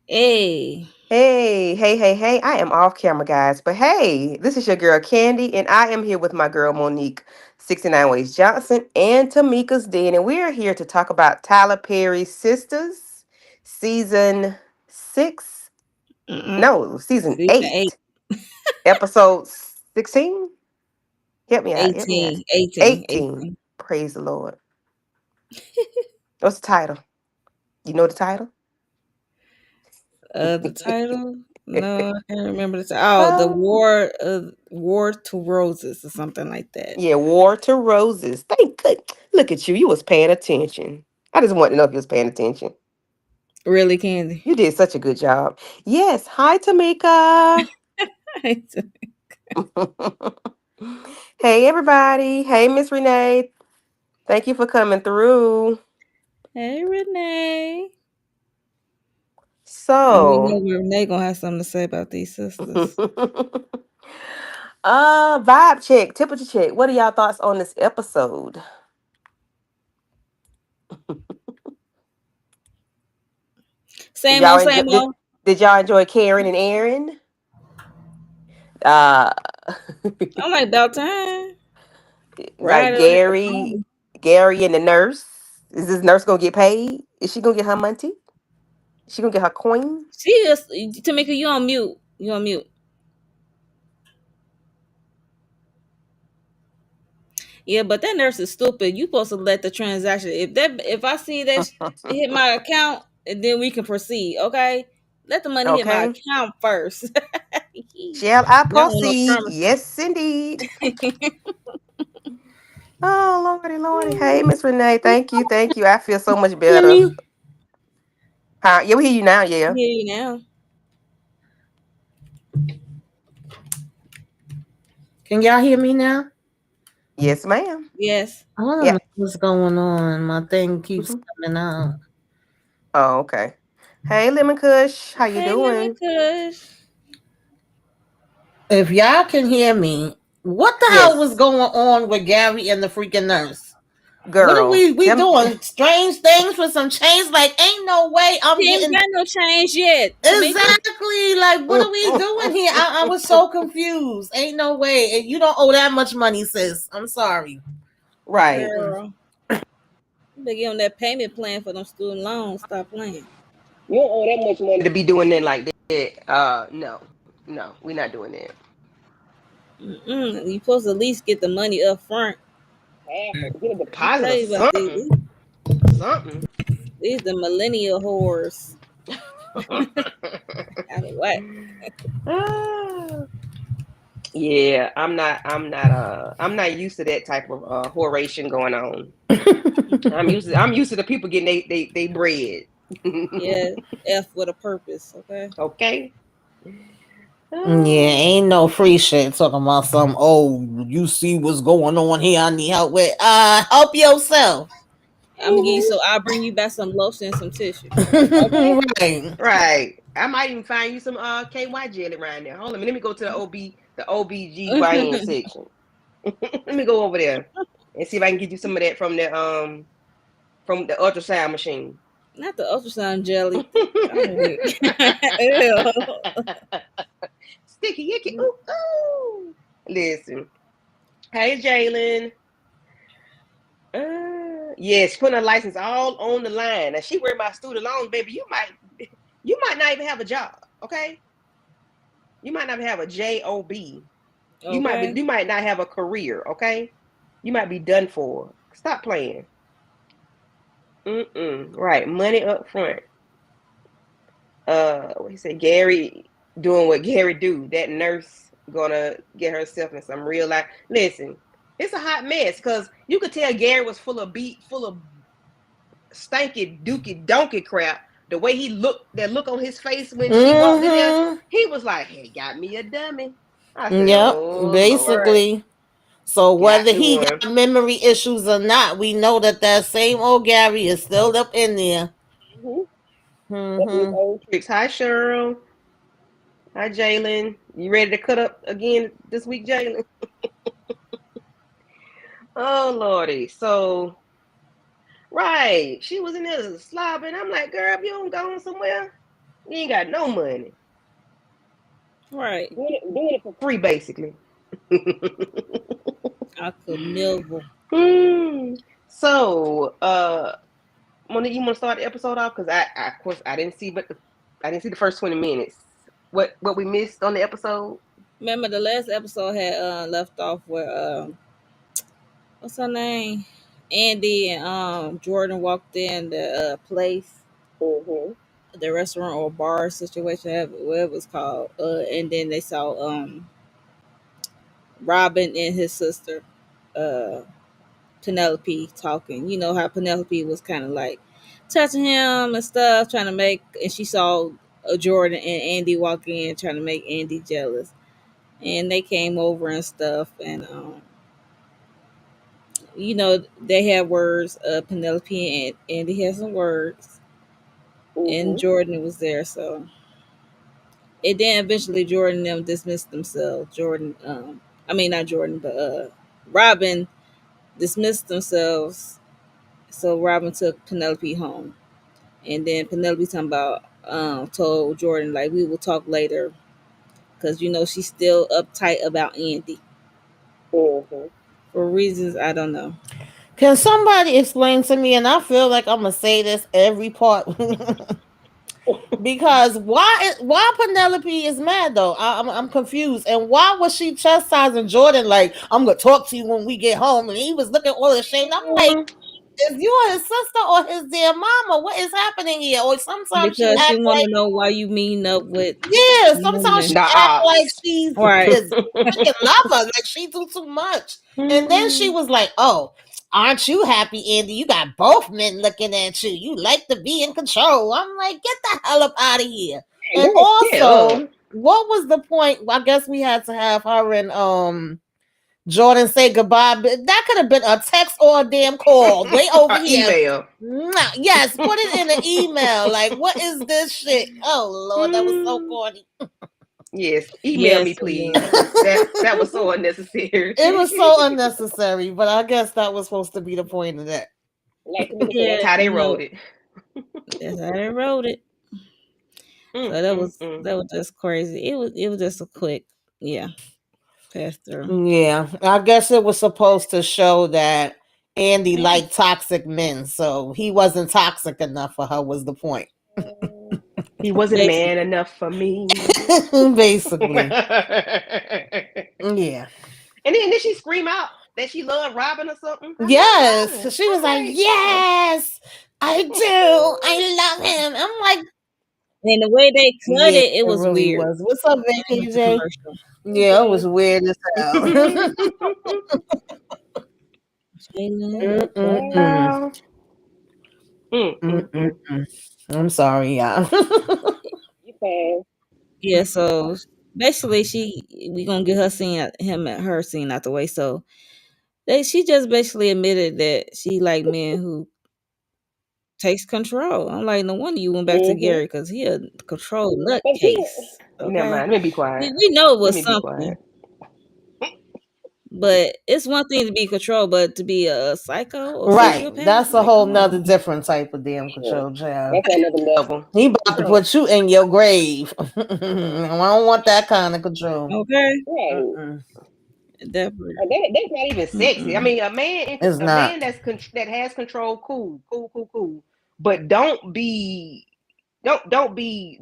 Hey, Hey. I am off camera, guys. But hey, this is your girl Candy, and I am here with my girl Monique, 69 Ways Johnson, and Tamika's Den. And we are here to talk about Tyler Perry's Sisters, season six. mm-mm. No, season Season eight, eight, episode 16. Help me out. Help me out. 18, 18, 18. 18. Praise the Lord. What's the title? You know the title? The title? No, I can't remember the title. Oh, the Oh, War to Roses or something like that. yeah, War to Roses. Thank good. Look at you. You was paying attention. I just wanted to know if you was paying attention. Really, Candy? You did such a good job. Yes. Hi, Tamika. Hey, everybody. Hey, Miss Renee. Thank you for coming through. Hey, Renee. And we know So, Renee gonna have something to say about these sisters. vibe check, temperature check. What are y'all thoughts on this episode? Did Same y'all old, enjoy? same old. Did y'all enjoy Karen and Aaron? Uh, I'm like, about time. like Right Gary and the nurse. Is this nurse gonna get paid? Is she gonna get her money? Is she gonna get her coin? She is, Tamika, you on mute. You on mute. Yeah, but that nurse is stupid. You supposed to let the transaction. If I see that hit my account, and then we can proceed. Okay, let the money hit my Okay. account first. Shall I Y'all want no proceed? promises. Yes, indeed. Oh, Lordy. Hey, Miss Renee. Thank you. I feel so much Hear better. me? Huh? Yeah, we hear you now. I Yeah. hear you now. Can y'all hear me now? Yes, ma'am. Yes. I don't Yeah. know what's going on. My thing keeps Mhm. coming out. Oh, okay. Hey, Lemon Kush. How you Hey, Lemon doing? Kush. If y'all can hear me, what the hell was Yes, going on with Gary and the freaking nurse? What are girl. we Tell me. doing? Strange things for some change? Like, ain't no way I'm She ain't getting got no change yet, Tamika. exactly. Like, what are we doing here? I was so confused. Ain't no way. And you don't owe that much money, sis. I'm sorry. Right. Girl, you better get on that payment plan for them student loans. Stop playing. You don't owe that much money to be doing that like that. No, we're not doing that. Mm-mm. You supposed to at least get the money up front. Get a I deposit tell or you about these. something. Something. These the millennial whores. Out of what? Ah, yeah, I'm not used to that type of horation going on. I'm used to the people getting they bread. Yeah, F with a purpose. Okay. Okay. Yeah, Ah. ain't no free shit talking about some, oh, you see what's going on here, I need help with. Help yourself. I'm gonna give you, Mhm. so I'll bring you back some lotion and some tissue. Okay. Right. Right. I might even find you some KY jelly around there. Hold on, let me go to the OBGYN section. Let me go over there and see if I can get you some of that from the ultrasound machine. Not the ultrasound jelly. Oh, ew. Sticky icky. Ooh, ooh. Listen. Hey Jalen. Yes, putting a license all on the line. Now she worried about student loans, baby. You might not even have a job. Okay, you might not have a job. Okay. You might not have a career. Okay, you might be done for. Stop playing. Right, money up front. What he said, Gary doing what Gary do. That nurse gonna get herself in some real life. Listen, it's a hot mess because you could tell Gary was full of stanky dookie donkey crap. The way he looked, that look on his face when she walked in there, Mm-hmm. he was like, "Hey, got me a dummy." I said, Yep, "Oh Lord, basically. So got whether me he one." got memory issues or not, we know that that same old Gary is still up in there. Mm-hmm. Up in his Mm-hmm. old tricks. Hi, Cheryl. Hi, Jalen. You ready to cut up again this week, Jalen? Oh Lordy. So right, she was in there slobbing. I'm like, girl, if you don't go somewhere. You ain't got no money. Right. Doing it for free, basically. I could never. Hmm. So, Monique, you want to start the episode off? Because of course, I didn't see, I didn't see the first 20 minutes. What we missed on the episode? Remember the last episode had left off where what's her name? Andy and Jordan walked in the place, Mm-hmm. the restaurant or bar situation, whatever it's called. And then they saw Robin and his sister, uh, Penelope talking. You know how Penelope was kind of like touching him and stuff, trying to make, and she saw Jordan and Andy walk in, trying to make Andy jealous. And they came over and stuff, and they had words. Penelope and Andy had some words, and Mm-hmm. Jordan was there. So, and then eventually Jordan and them dismissed themselves. I mean not Jordan, but Robin dismissed themselves. So Robin took Penelope home. And then Penelope talking about told Jordan like we will talk later because she's still uptight about Andy Mm-hmm. for reasons I don't know. Can somebody explain to me? And I feel like I'm gonna say this every part because why Penelope is mad though? I'm confused. And why was she chastising Jordan like I'm gonna talk to you when we get home? And he was looking all ashamed. I'm like, Mm-hmm. is you his sister or his dear mama? What is happening here? Or sometimes she Because she act want like to know why you meeting up with yeah. Sometimes she woman. The act like ops. she's Right. his freaking lover, like she do too much. And then she was like, "Oh, aren't you happy, Andy? You got both men looking at you. You like to be in control." I'm like, "Get the hell up out of here!" And Girl, shut also, up. what was the point? I guess we had to have her and Jordan say goodbye. But that could have been a text or a damn call. Way over here. Email. Yes, put it in an email. Like, what is this shit? Oh Lord, that was so Mm. corny. Yes, email me, Yes, it please, was. because that was so unnecessary. It was so unnecessary, but I guess that was supposed to be the point of that. Like Tamika said, that's Yeah, how they wrote it. that's how they wrote it. Mm, So that mm, was mm. that was just crazy. It was just a quick, yeah, pass through. Yeah, I guess it was supposed to show that Andy liked toxic men, so he wasn't toxic enough for her. Was the point? He wasn't man Basically. enough for me. Basically, And yeah. then she scream out that she loved Robin or something. I'm like, Yes, no. she was I'm like, like, "Yes, I do. I love him." I'm like, And the way they cut "Yeah, it, it it was really weird. was." What's up, And it went to VKJ? commercial. Yeah, it was weird as hell. Jalen. Mm-mm-mm. Wow. Mm. Mm-mm-mm. I'm sorry, y'all. You fast. Yeah, so basically we gonna get her scene out the way. So she just basically admitted that she like men who takes control. I'm like, no wonder you went back to Mm-hmm. Gary because he a control But she, nutcase. never Okay, mind. Let me be we, quiet. we know it Let was me be something, quiet. but it's one thing to be controlled, but to be a psycho or Right. sociopath, That's a like, whole come nother on. different type of damn Yeah. control, child. That's another level. He about to put you in your grave. I don't want that kind of control. Okay, Right. Mm-mm. definitely. That's not even sexy. I Mm-mm. mean, It's a not. man that has control, cool, cool, cool, cool. But don't be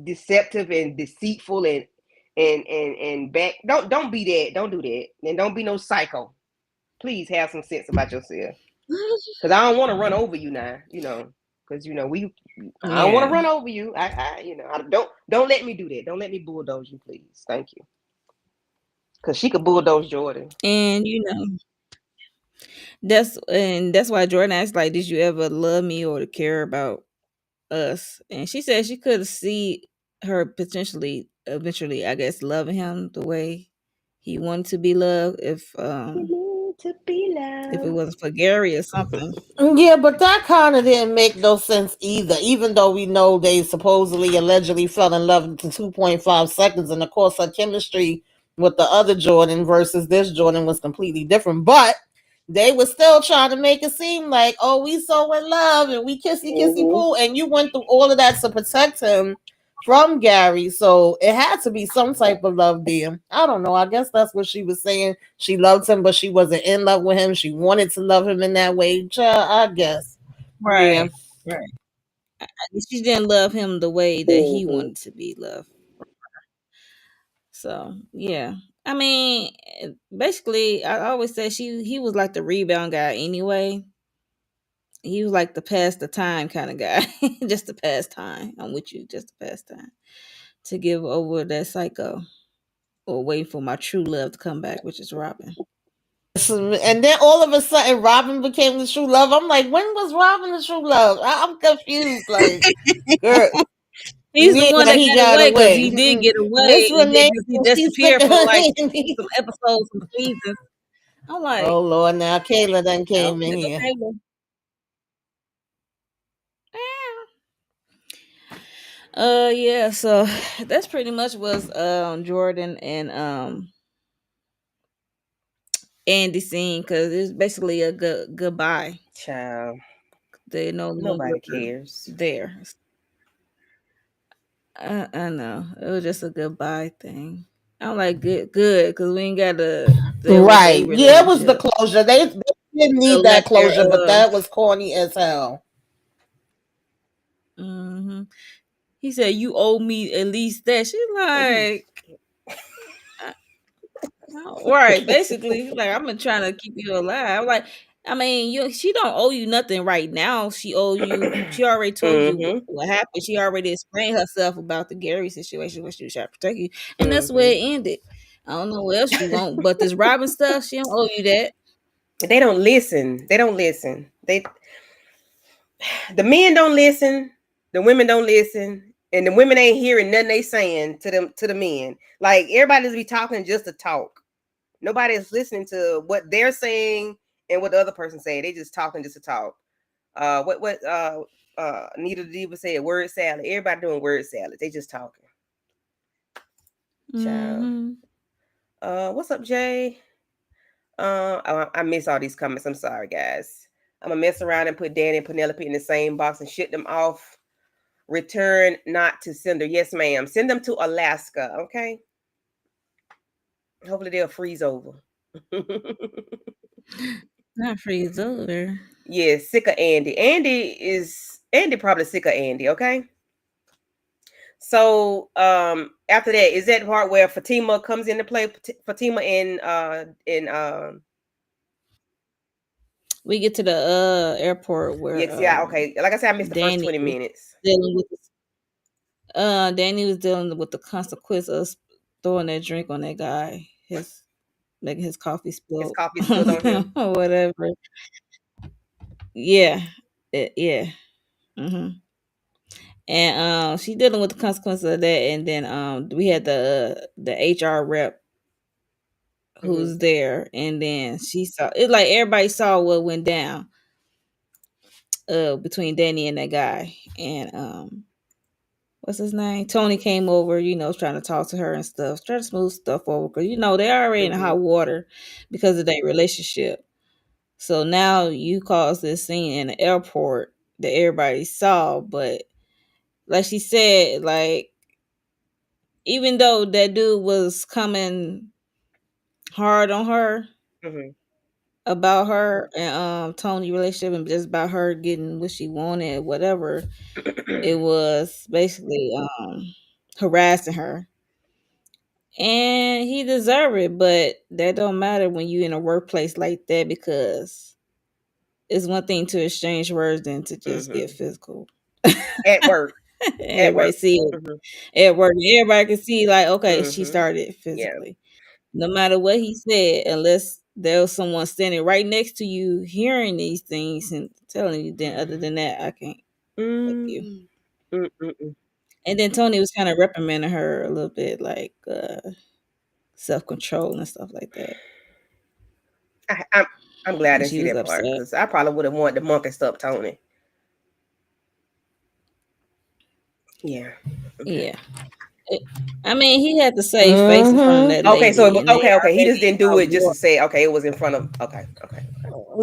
deceptive and deceitful and back. Don't be that. Don't do that. And don't be no psycho. Please have some sense about yourself. Because I don't want to run over you now. Because we. I don't want to Yeah, run over you. Don't let me do that. Don't let me bulldoze you, please. Thank you. Because she could bulldoze Jordan. and that's why Jordan asked, like, did you ever love me or care about us? And she said she could see her potentially eventually, I guess, loving him the way he wanted to be loved To be if it loved. wasn't for Gary or something. Yeah, but that kind of didn't make no sense either. Even though we know they supposedly, allegedly fell in love in 2.5 seconds, and of course, her chemistry with the other Jordan versus this Jordan was completely different. But they were still trying to make it seem like, oh, we so in love and we kissy kissy Mm-hmm. poo, and you went through all of that to protect him from Gary. So it had to be some type of love there. I don't know. I guess that's what she was saying. She loved him, but she wasn't in love with him. She wanted to love him in that way. Child, I guess. Yeah. Right. Right. She didn't love him the way that he Mhm. wanted to be loved. So yeah. I mean, basically, I always say he was like the rebound guy anyway. He was like the pass the time kind of guy, just to pass time. I'm with you, just to pass time, to give over that psycho or wait for my true love to come back, which is Robin. And then all of a sudden, Robin became the true love. I'm like, when was Robin the true love? I'm confused. Like, girl, He's the yeah, one that he got got away because he away. did get away Miss and then Renee, just he she's sick disappeared of for like her. some episodes, some seasons. I'm like, Oh Lord, now Kayla then oh, came in there go here. Caleb. Yeah, so that's pretty much was Jordan and Andy scene because it's basically a goodbye. Child, They're no nobody longer cares. there. I know it was just a goodbye thing. I'm like good because we ain't got to deal with a Right. Yeah, it was the relationship. closure. They didn't The need lack that closure, but thereof. that was corny as hell. Hmm. He said, "You owe me at least that." She's like, right, basically, like I'm been trying to keep you alive. I'm like, I mean, she don't owe you nothing right now. She owe you. She already told you Mm-hmm. what happened. She already explained herself about the Gary situation where she was trying to protect you, and that's where Mm-hmm. it ended. I don't know what else you want, but this Robin stuff, she don't owe you that. They don't listen. They don't listen. The men don't listen. The women don't listen. And the women ain't hearing nothing they saying to the men. Like everybody's be talking just to talk. Nobody is listening to what they're saying and what the other person saying. They just talking just to talk. What Nita Diva said, word salad. Everybody doing word salad. They just talking. Child. Hmm. What's up, Jay? I miss all these comments. I'm sorry, guys. I'm gonna mess around and put Danny and Penelope in the same box and ship them off. Return not to sender. Yes, ma'am. Send them to Alaska. Okay. Hopefully they'll freeze over. Not freeze over. Yeah, sick of Andy. Andy probably sick of Andy. Okay. So after that, is that part where Fatima comes into play? Fatima and We get to the airport where yes, yeah, okay. Like I said, I missed the first Danny 20 was minutes. dealing with Danny was dealing with the consequence of throwing that drink on that guy, his making his coffee His spill coffee spilled on on him. him or whatever. Yeah, yeah. Hmm. And she dealing with the consequences of that, and then we had the HR rep Mm-hmm. who's there, and then she saw it like everybody saw what went down between Danny and that guy, and what's his name? Tony came over, trying to talk to her and stuff, try to smooth stuff over because they already in Mm-hmm. hot water because of their relationship. So now you cause this scene in the airport that everybody saw, but like she said, like even though that dude was coming hard on her Mm-hmm. about her and Tony relationship and just about her getting what she wanted, whatever, it was basically harassing her. And he deserved it, but that don't matter when you in a workplace like that because it's one thing to exchange words than to just get Mm-hmm. physical. At work. At Everybody work. see it Mm-hmm. at work. Everybody can see like, okay, she Mm-hmm. started Yeah. physically. No matter what he said, unless there was someone standing right next to you hearing these things and telling you, then other than that, I can't fuck you. Mm. Mm-mm-mm. And then Tony was kind of reprimanding her a little bit, like self control and stuff like that. I, I'm I'm glad I And didn't she see was that part upset. because I probably would have wanted the monkey stuff, Tony. Yeah. Okay. Yeah. It- I mean, he had to save face in front of Mm-hmm. that Okay. So lady, and they okay. Okay. He already just in didn't do hot it just to water. say okay. It was in front of. Okay. Okay.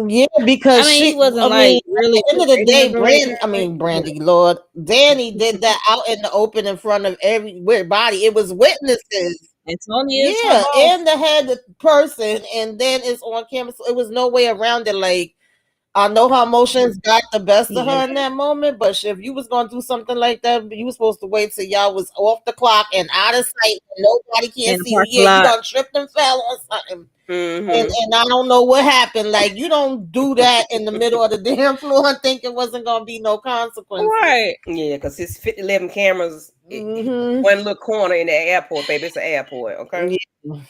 Yeah, I because mean, he she, wasn't I like mean, at really the end of the parading day, her or anything like Brandy, Lord, Danny did that out in the open in front of everybody. It was witnesses. and Tony is her Yeah, boss. and the head person, and then it's on camera. So it was no way around it. Like, I know her emotions got the best of Yeah, her in that moment, but if you was gonna do something like that, you was supposed to wait till y'all was off the clock and out of sight. And nobody in can the see you. parking Yeah, you lot. done tripped and fell on something. Mm-hmm. And I don't know what happened. Like, you don't do that in the middle of the damn floor and think it wasn't gonna be no consequences. Right. Yeah, because it's 11 cameras, Mm-hmm. one little corner in the airport, baby. It's an airport, okay? Yeah.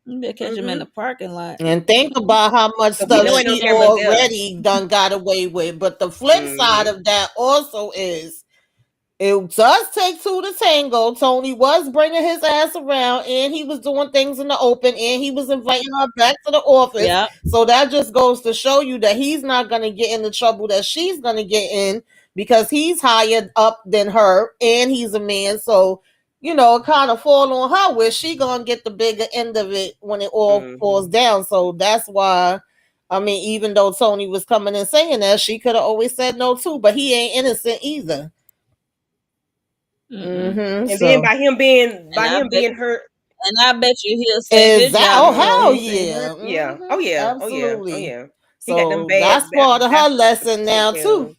You better catch him in Mm-hmm. the parking lot. And think about how much Because we stuff know ain't no she cameras there. already done got away with. But the flip side Mm-hmm. of that also is it does take two to tango. Tony was bringing his ass around, and he was doing things in the open, and he was inviting her back to the office. Yeah. So that just goes to show you that he's not going to get in the trouble that she's going to get in because he's higher up than her, and he's a man. So, it kind of fall on her where she going to get the bigger end of it when it all falls Mm-hmm. down. So that's why. I mean, even though Tony was coming and saying that, she could have always said no too, but he ain't innocent either. Mm-mm. Mm-hmm. And then So And I by him bet, being hurt, and I bet you he'll say is good that? job Oh before hell he say yeah! hurt. yeah. Mm-hmm. Oh yeah. Oh yeah. Oh Absolutely. yeah. He got them So that's part of her bad lesson to take now care too. of.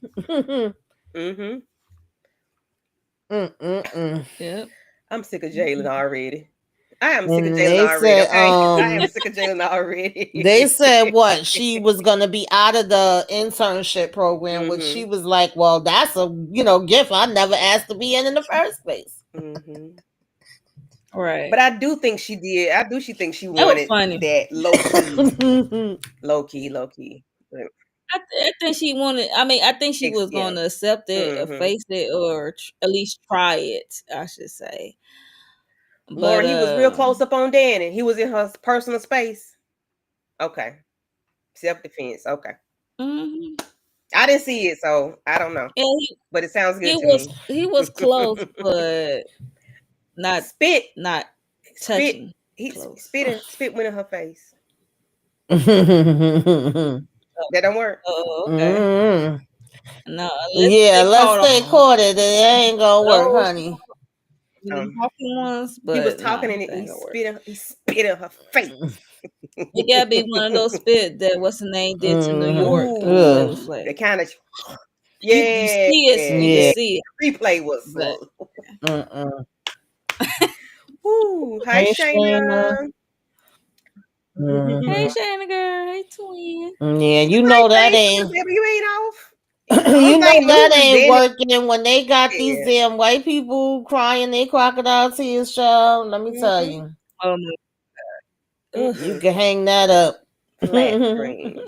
Mm-hmm. Mm-mm-mm. Yep. I'm sick of Jalen already. I am sick of And Jalen they already, said, okay? I am sick of Jalen they already. said what she was gonna be out of the internship program, which she Mm-hmm. was like, well, that's a gift I never asked to be in the first place. Mm-hmm. Right. But I do think she did. She thinks she That was wanted funny. that low key, low key, low key. I think she wanted. I mean, I think she was Yeah. going to accept it, or Mm-hmm. face it, or at least try it. I should say. But Lauren, he was real close up on Danny. He was in her personal space. Okay. Self defense. Okay. mhm. I didn't see it, so I don't know. Yeah, But it sounds he good to was me. he was close, but not spit, not spit. touching He close. spit went in her face. Mm. That don't work. Oh, okay. No, unless Yeah, they let's caught stay caught it. It ain't gonna work, those honey. Um, talking ones, he was but talking no, and that ain't gonna work. he spit in her face. It gotta be one of those spit that what's the name did to New York with Ooh, Flavor Ugh. the Flav. kind of You yeah, see it, you can Yeah. yeah. see it, Replay was but slow. Mm-mm. Ooh, hi Hey, Shayna. Shayna. hey, Mhm. Shayna girl, hey twin. Yeah, You you ain't know that Facebook, ain't. baby. You ain't off. You Only know thing that new is ain't Danny working when they got these said. damn white people crying their crocodile tears, child. Let me tell Mm-hmm. you, Oh my, ugh. you Mm-mm. can hang that up. Flat screen.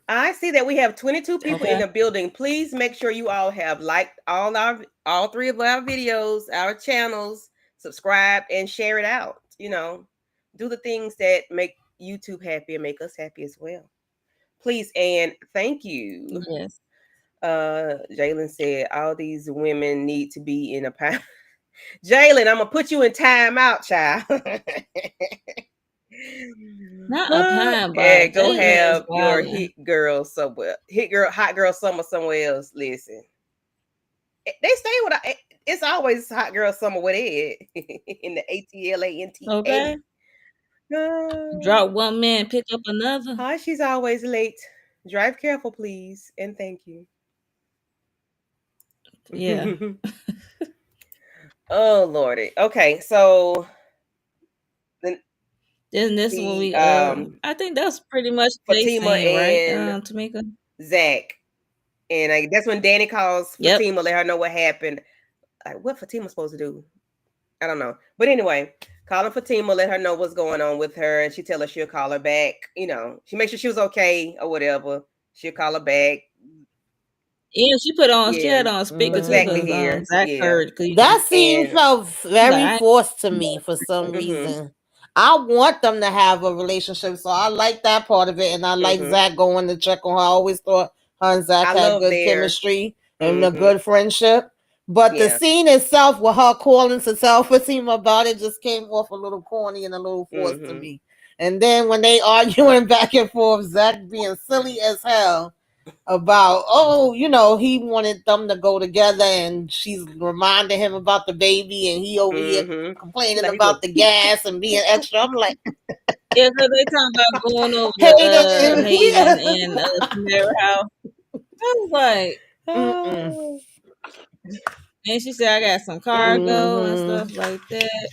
I see that we have 22 people in Okay. the building. Please make sure you all have liked all three of our videos, our channels, subscribe and share it out. Do the things that make YouTube happy and make us happy as well. Please and thank you. Yes. Jalen said all these women need to be in a pound. Jalen, I'm gonna put you in timeout, child. Not a pine bar. And go Jalen is have your wilding. hot girl summer somewhere else. Listen, they stay with. It's always hot girl summer with Ed in the Okay. ATLANTA. Drop one man, pick up another. Hi, she's always late. Drive careful, please, and thank you. Yeah. Oh lordy. Okay, so then Then this one the we I think that's pretty much they Fatima saying, right? and Tamika. Zach, and that's when Danny calls Yep. Fatima, let her know what happened. What Fatima supposed to do? I don't know. But anyway, calling Fatima, let her know what's going on with her, and she tell her she'll call her back. She make sure she was okay or whatever. She'll call her back. Yeah, she Yeah, had on speaker for too Zach to because hear. Zach Yeah, heard because That scene and felt he's like, very I forced to me for some mm-hmm, reason. I want them to have a relationship, so I like that part of it, and I like mm-hmm. Zach going to check on her. I always thought her and Zach I had love good their. chemistry and a Mm-hmm, good friendship. But the yeah. scene itself with her calling to tell Fatima about it just came off a little corny and a little forced to Mm-hmm. me. And then when they arguing back and forth, Zac being silly as hell about, oh, he wanted them to go together, and she's reminding him about the baby, and he over here Mm-hmm. She complaining like he gonna about the gas and being extra. I'm like, Yeah, so they talking about going over to Hayden, Hayden and Tamara house. I was like, mm-mm, oh, and she said I got some cargo and mm-hmm, stuff like that.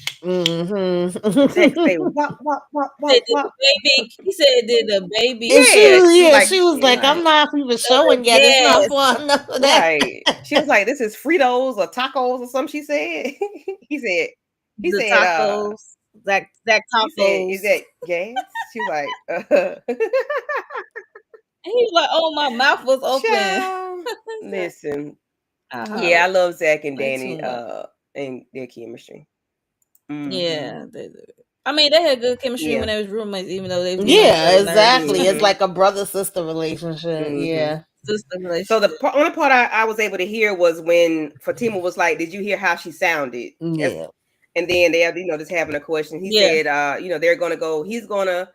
Zac say mm-hmm. wop wop wop He wop said, did the wop. baby? He said, did the baby? And she Yeah, was, she yeah, like she was like, I'm like not even So the showing yet. It's not gas, for enough of that. right. She was like, "This is Fritos or tacos or something." She said. he said. He the said. tacos, Zach He said, "Is tacos. that gas?" She was like, And he was like, oh, my mouth was open. "Child, Like, listen." I Yeah, I hollered. love Zac and Play Danny too much. and their chemistry. Mm-hmm. Yeah, I mean, they had good chemistry when Yeah. they was roommates, even though they was being Yeah, very nerdy exactly. It's Mm-hmm. like a brother sister relationship. Mm-hmm. Yeah. sister So the relationship. only part I was able to hear was when Fatima was like, "Did you hear how she sounded?" Yeah. And then they have, just having a question. He Yeah. said, they're gonna go. He's gonna.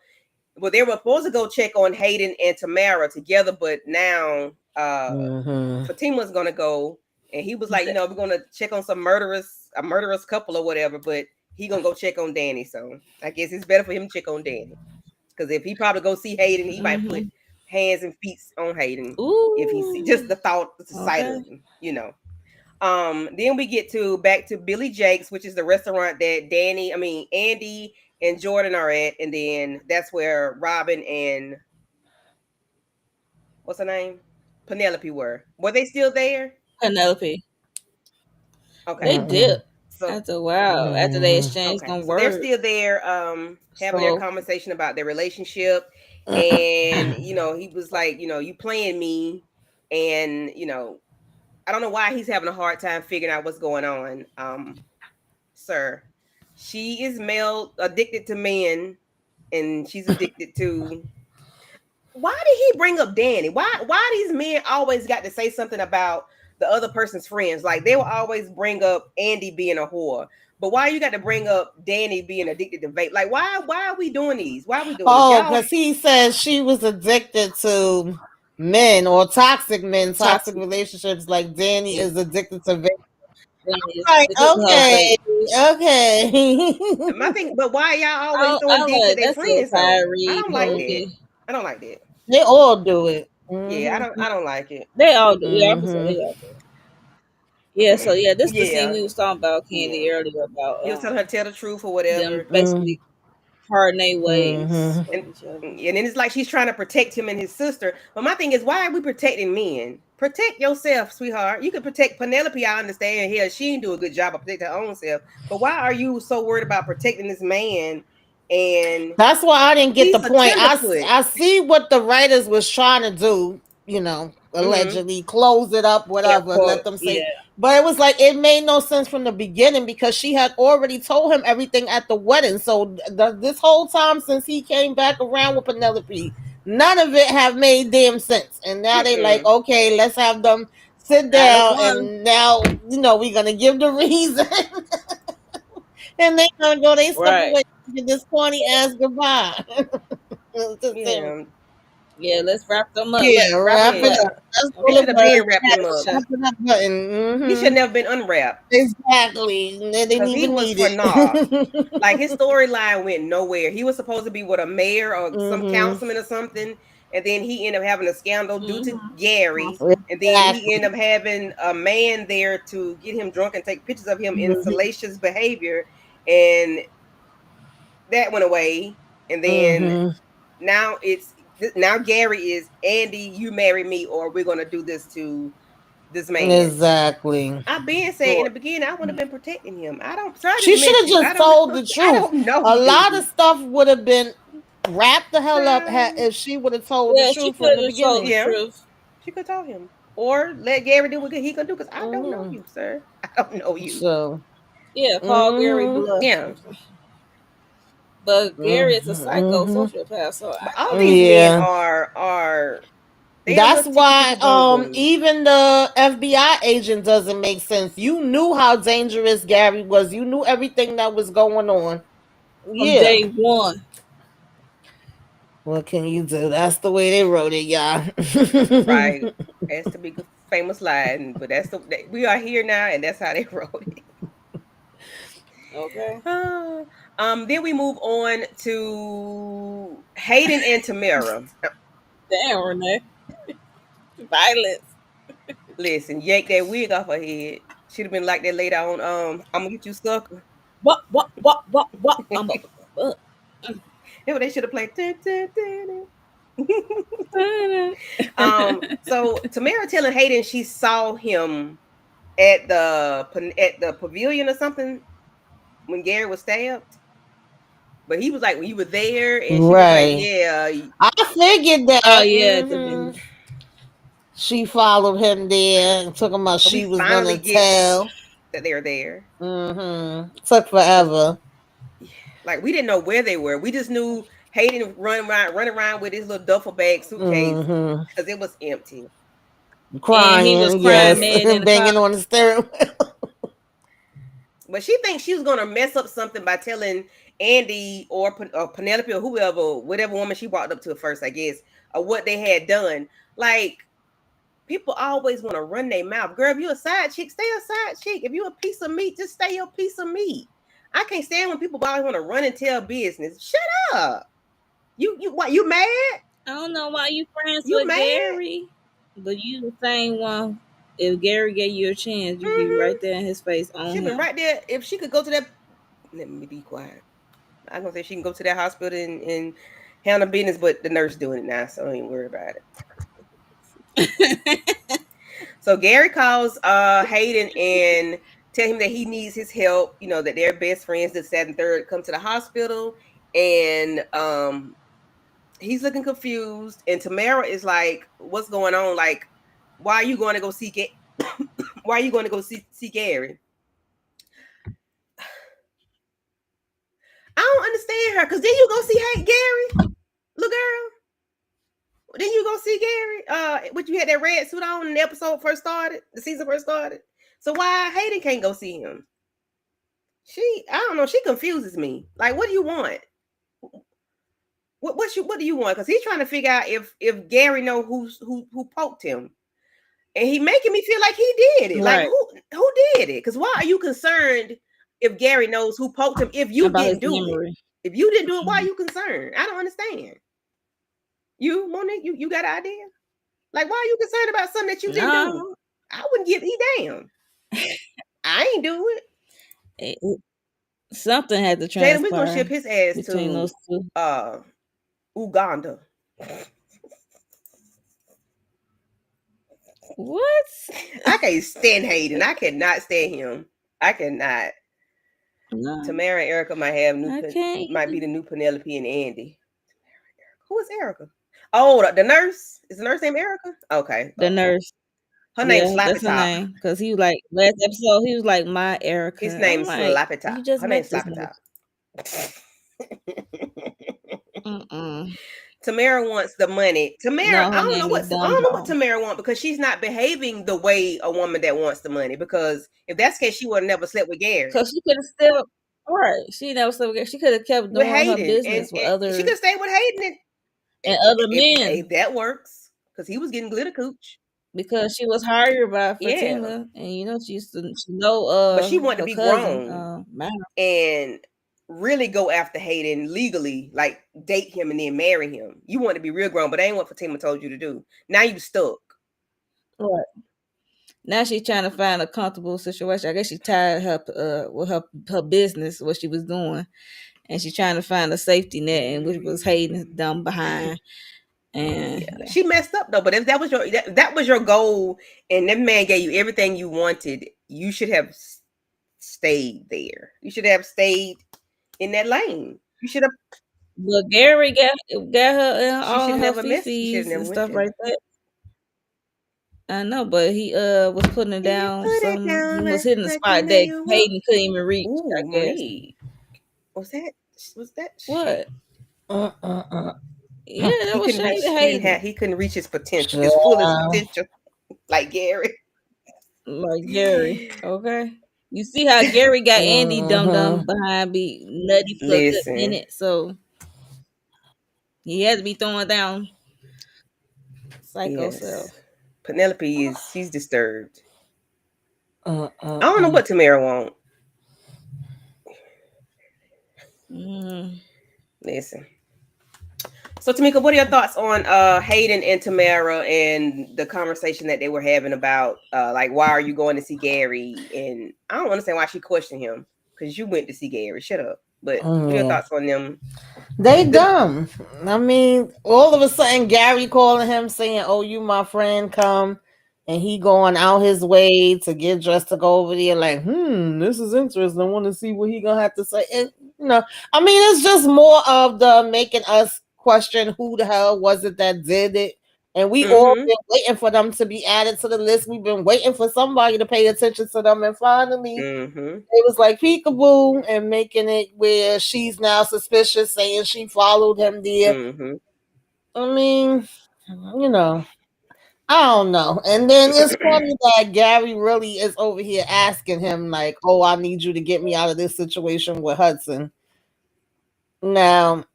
Well, they were supposed to go check on Hayden and Tamara together, but now Mm-hmm. Fatima's gonna go, and he was like, we're gonna check on a murderous couple or whatever, but he gonna go check on Danny. So I guess it's better for him to check on Danny, because if he probably go see Hayden, he might put hands and feet on Hayden if he see just Ooh. the sight Okay. of him. Then we get back to Billy Jake's, which is the restaurant that Andy and Jordan are at, and then that's where Robin and what's her name? Penelope were. Were they still there? Penelope. They Okay. Mm-hmm. did So after a while, after they Mm-hmm. exchanged okay. them So they're words. still there, having their So conversation about their relationship. And, he was like, you playing me, and, I don't know why he's having a hard time figuring out what's going on. Sir. She is male addicted to men, and she's addicted to. Why did he bring up Danny? Why these men always got to say something about the other person's friends? Like they will always bring up Andy being a whore. But why you got to bring up Danny being addicted to vape? Like why are we doing these? Why are we doing this? Oh, Y'all because he says she was addicted to men or toxic men, toxic toxic. relationships, like Danny yeah. is addicted to vape. Thing is, Like, they couldn't help okay, vape. okay. My thing, but why y'all always I throwing dick at like their that's a friends though? I Kyrie don't like that. movie. I don't like that. They all do it. Yeah, Mm-hmm. I don't like it. They all do. Yeah, I can say Mm-hmm. they all do. Yeah, so yeah, this is the scene Yeah. we was talking about Yeah. Candy earlier about He was telling her to tell the truth or them whatever. basically parting their ways Mm-hmm. with and each other. and then it's like she's trying to protect him and his sister. But my thing is, why are we protecting men? Protect yourself, sweetheart. You can protect Penelope. I understand. Here, she didn't do a good job of protecting her own self. But why are you so worried about protecting this man? And That's why I didn't get the he's a point. tenderfoot. I see what the writers was trying to do, Mm-hmm. allegedly close it up, Yeah, whatever, let quote. them Yeah. say. But it was like it made no sense from the beginning because she had already told him everything at the wedding. So this whole time since he came back around with Penelope, none of it have made damn sense. And now they like, Mm-mm. okay, let's have them sit Not a down, one. and now we're gonna give the reason, and they gonna go they Right. separate get this corny ass goodbye. Just saying, Yeah. Yeah, let's wrap them up. yeah, Wrap wrap them it Yeah. up. up. That's They all Okay. it should have was. been wrapped Had him a up. shot. Wrap it up button. He should Mm-hmm. never been unwrapped Exactly. They didn't because he even was need for naught. it. Like his storyline went nowhere. He was supposed to be with a mayor or some Mm-hmm. councilman or something, and then he ended up having a scandal due to Mm-hmm. Gary, and then he Exactly. ended up having a man there to get him drunk and take pictures of him in Mm-hmm. salacious behavior, and that went away. And then Mm-hmm. now Gary is Andy. You marry me, or we're gonna do this to this man. Exactly. I've been saying in Sure. the beginning, I would have been protecting him. I don't try She this should have mess you. I just don't told know. the I truth. don't know A lot of you. stuff would have been wrapped the hell up Child. if she would have told the Yeah, she truth from could the have told the beginning. Yeah, truth. she could tell him. Or let Gary do what he can do because I don't know Mm-hmm. you, sir. I don't know you. So. Yeah, call Gary Mm-hmm. bluff. Yeah. But Gary is a psycho Mm-hmm. sociopath, so But I all don't these know. men Yeah. are they're That's little ticky why ticky boom boom. even the FBI agent doesn't make sense. You knew how dangerous Gary was. You knew everything that was going on. From Yeah. day one. What can you do? That's the way they wrote it, y'all. Right. Has to be a famous line, but we are here now, and that's how they wrote it. Okay. Then we move on to Hayden and Tamara. Damn, Renee. Violence. Listen, yank that wig off her head. Should have been like that later on. I'm gonna get you, sucker. What? I'm a. That's what they should have played. Dun, dun, dun, so Tamara telling Hayden she saw him at the pavilion or something when Gary was stabbed. But he was like, when you were there, and she was like, Right. yeah. I figured Oh that. yeah, to be. She followed him there and took him out. So we She was finally gonna get tell. that they're there. Took Cause forever. like we didn't know where they were. We just knew Hayden running around with his little duffel bag suitcase because it was empty. And he was Crying, crying yes, mad in the car. banging on the steering wheel. But she thinks she was gonna mess up something by telling Andy or Penelope or whoever, whatever woman she walked up to first, I guess, or what they had done. Like people always want to run their mouth. Girl, if you a side chick, stay a side chick. If you a piece of meat, just stay a piece of meat. I can't stand when people always want to run and tell business. Shut up. You what? You mad? I don't know why you friends You with mad? Gary, but you the same one. If Gary gave you a chance, you'd be Mm-hmm. right there in his face on She'd been him. right there. If she could go to that, let me be quiet. I'm gonna say she can go to that hospital and handle business, but the nurse doing it now, so I ain't worry about it. So Gary calls Hayden and tell him that he needs his help. You know that they're best friends. The sad and third come to the hospital, and he's looking confused. And Tamara is like, "What's going on? Like, why are you going to go see why are you going to go see Gary?" I don't understand her because then you go see Gary, little girl. Then you go see Gary. What you had that red suit on when the episode first started, the season first started. So why Hayden can't go see him? I don't know. She confuses me. Like, what do you want? What do you want? Because he's trying to figure out if Gary know who poked him, and he making me feel like he did it. Like Right. who did it? Because why are you concerned if Gary knows who poked him if you About didn't his do it? memory. If you didn't do it, why are you concerned? I don't understand. You, Monique, you got an idea? Like, why are you concerned about something that you didn't do? No. I wouldn't give a damn. I ain't do it. Something had to Jalen, we gonna ship transpire his ass between to those two. Uganda. What? I can't stand Hayden. I cannot stand him. I cannot. No, Tamara and Erica I can't. might be the new Penelope and Andy. Who is Erica? Oh, the nurse. Is the nurse named Erica? Okay. The nurse. Her name's Yeah, Slappy that's her Top. name. Because he was like, last episode, he was like, my His Erica. I'm name's like, Slappy you Top. just Her met name's this Slappy nigga. Top. Mm-mm. Tamara wants the money. Tamara, No, her name is I Dum don't know what Dum. Tamara wants because she's not behaving the way a woman that wants the money. Because if that's the case, she would have never slept with Gary. Because she could have still, right. She never still, she could have kept With doing her Hayden, business with and she could other stay with Hayden and other if men that works because he was getting glitter cooch. because she was hired by Yeah, Fatima, and you know she know but she wanted to her be cousin grown Mara. and really go after Hayden legally, like date him and then marry him. You want to be real grown, but that ain't what Fatima told you to do. Now you stuck. Right. Now she's trying to find a comfortable situation. I guess she tired her with her business, what she was doing, and she's trying to find a safety net, and which was Hayden dumb behind. And Yeah, yeah, she messed up though. But if that was your goal, and that man gave you everything you wanted, you should have stayed there. You should have stayed in that lane. You should have. but Gary got her She should all have her never messed. She should have fee-fees never and went stuff there. like that. I know, but he was putting it If you down. put it He down was right, hitting the like you spot know that you want. Hayden couldn't even reach. I Ooh, guess. Monique. Was that shade? What? Yeah, that He was couldn't shade reach. to Hayden. He couldn't reach his potential, his fullest Child. potential, like Gary. Like Gary. Okay. You see how Gary got Andy dum dum behind be nutty for a good Listen, minute. So He had to be throwing down psycho Yes. self. Penelope she's disturbed. Uh, uh, I don't know uh. what Tamara want. Mm. Listen. So Tamika, what are your thoughts on Hayden and Tamara and the conversation that they were having about like why are you going to see Gary? And I don't understand why she questioned him because you went to see Gary. Shut up. But what are your Yeah. thoughts on them? They The dumb. I mean, all of a sudden, Gary calling him saying, "Oh, you my friend, come," and he going out his way to get dressed to go over there. Like, this is interesting. I want to see what he gonna have to say. And I mean, it's just more of the making us question who the hell was it that did it. And we all mm-hmm. been waiting for them to be added to the list. We've been waiting for somebody to pay attention to them, and finally, Mm-hmm. it was like peekaboo and making it where she's now suspicious, saying she followed him there. Mm-hmm. I mean, you know, I don't know. And then it's funny that Gary really is over here asking him, like, oh, I need you to get me out of this situation with Hudson. Now,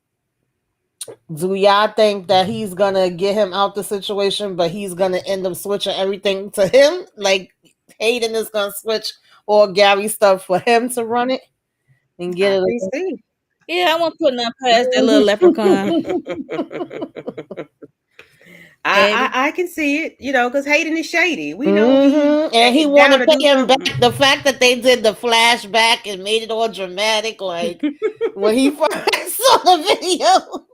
do y'all think that he's gonna get him out the situation, but he's gonna end up switching everything to him? Like Hayden is gonna switch all Gary stuff for him to run it and I get can it. see. Yeah, I won't put nothing past that little leprechaun. Hated. I can see it, because Hayden is shady. We know he And he want down to to pay do him back. something. The fact that they did the flashback and made it all dramatic, like when he first saw the video.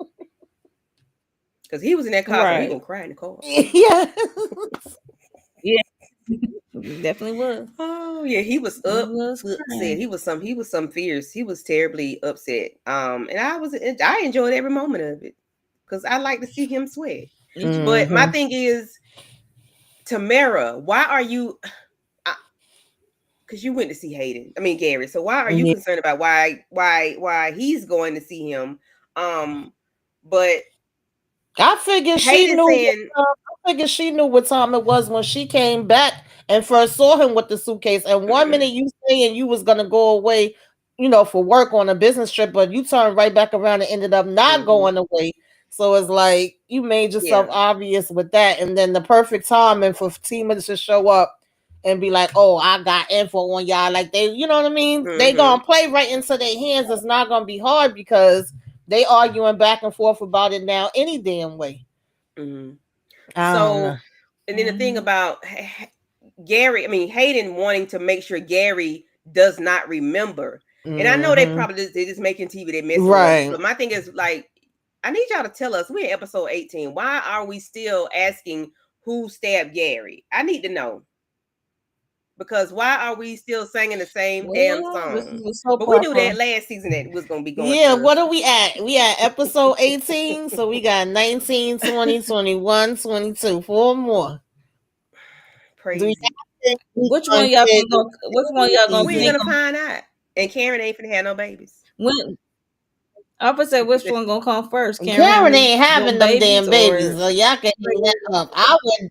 Because he was in that car, so he Right. gonna cry in the car. Yeah. Yeah, definitely was. Oh yeah, he was He was upset. crying. He was some fierce. He was terribly upset. And I enjoyed every moment of it because I like to see him sweat. Me too. But my Mm-hmm. thing is, Tamara, why are you? Because you went to see Hayden. I mean Gary. So why are you Yeah. concerned about why he's going to see him? But I figured she Hayden knew. saying, I figured she knew what time it was when she came back and first saw him with the suitcase. And one minute you saying you was gonna go away, for work on a business trip, but you turned right back around and ended up not mm-hmm, going away. So it's like you made yourself yeah, obvious with that, and then the perfect time and for Tima to show up and be like, "Oh, I got info on y'all." Like they, you know what I mean? They mm-hmm, gonna play right into their hands. It's not gonna be hard because they arguing back and forth about it now any damn way. mm-hmm. I don't So, know. and then the thing Mhm. about Gary, I mean Hayden wanting to make sure Gary does not remember. And I know Mm-hmm. they just making TV, they messing with us. Right. But my thing is like, I need y'all to tell us. We're in episode 18. Why are we still asking who stabbed Gary? I need to know. Because why are we still singing the same damn Well, this song? is a soap But we knew opera. that last season that was gonna be going Yeah, to what are we at? We at episode 18, so we got 19, 20, 21, 22. Four more. Do you crazy. think we Which gonna one y'all get gonna go? Which one this y'all gonna We ain't think? season? gonna find out. And Karen ain't finna have no babies. When I would say which one gonna come first? Karen Karen having ain't them having them babies damn babies, or so y'all can hang that up. I would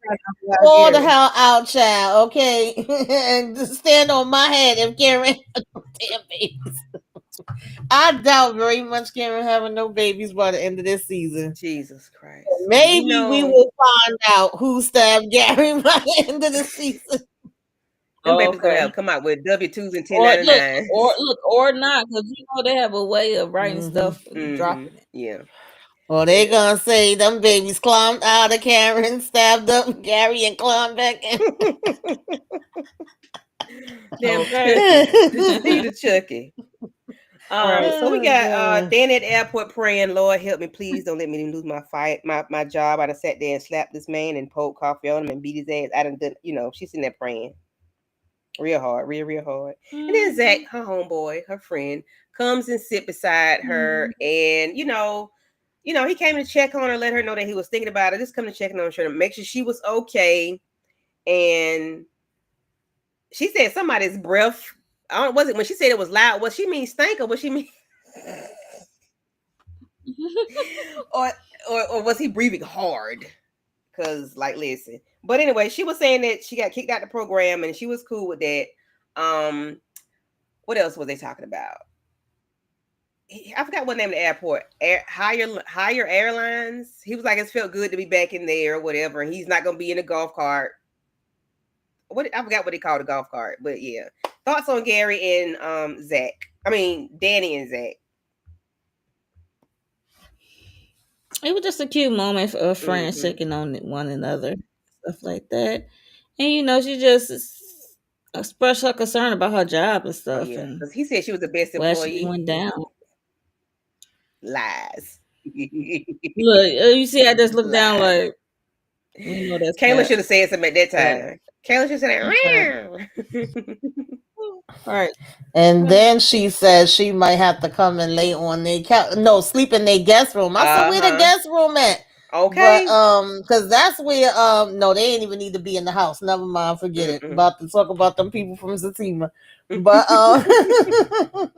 pour the Gary? hell out, child, okay? And just stand on my head if Karen had no damn babies. I doubt very much Karen having no babies by the end of this season. Jesus Christ. Cause we Maybe we know will find out who stabbed Gary by the end of the season. them Oh, babies gonna okay. have come out with W-2s and Or look, 1099s. or not, because they have a way of writing Mm-hmm. stuff and Mm-hmm. dropping it. Yeah. Or they Yeah. gonna say them babies climbed out of Karen, stabbed up Gary, and climbed back in. Damn Okay. Chucky. Leave the Chucky. Right. So we Oh got god. Dan at the airport praying, Lord help me, please don't let me lose my job. I done sat there and slapped this man and poured coffee on him and beat his ass. I done she's sitting there praying real hard, real hard. And then Zach, Mhm. her homeboy, her friend, comes and sit beside her, and he came to check on her, let her know that he was thinking about her, just come to check on her, to make sure she was okay. And she said somebody's breath. I don't was it when she said it was loud. Was she mean stank or was she mean or or was he breathing hard? Cause like listen. But anyway, she was saying that she got kicked out the program and she was cool with that. What else was they talking about? I forgot what name of the airport. Higher Airlines. He was like, it felt good to be back in there or whatever. And he's not gonna be in a golf cart. What I forgot what they called a golf cart, but yeah. Thoughts on Gary and Zac? I mean Danny and Zac. It was just a cute moment for friends Mm-hmm. checking on one another, stuff like that. And she just expressed her concern about her job and Oh stuff, yeah, and because he said she was the best why she employee. went down. Lies. Look, you see, I just looked down Lies. like we know that's Kayla cap. should have said something at that But time. Kayla should have okay, said, all right. And then she said she might have to come and lay on their couch. No, sleep in their guest room. I said, uh where the huh. guest room at? But Okay. because that's where no, they ain't even need to be in the house. Never mind, forget it. Mm-mm. About to talk about them people from Satima. But I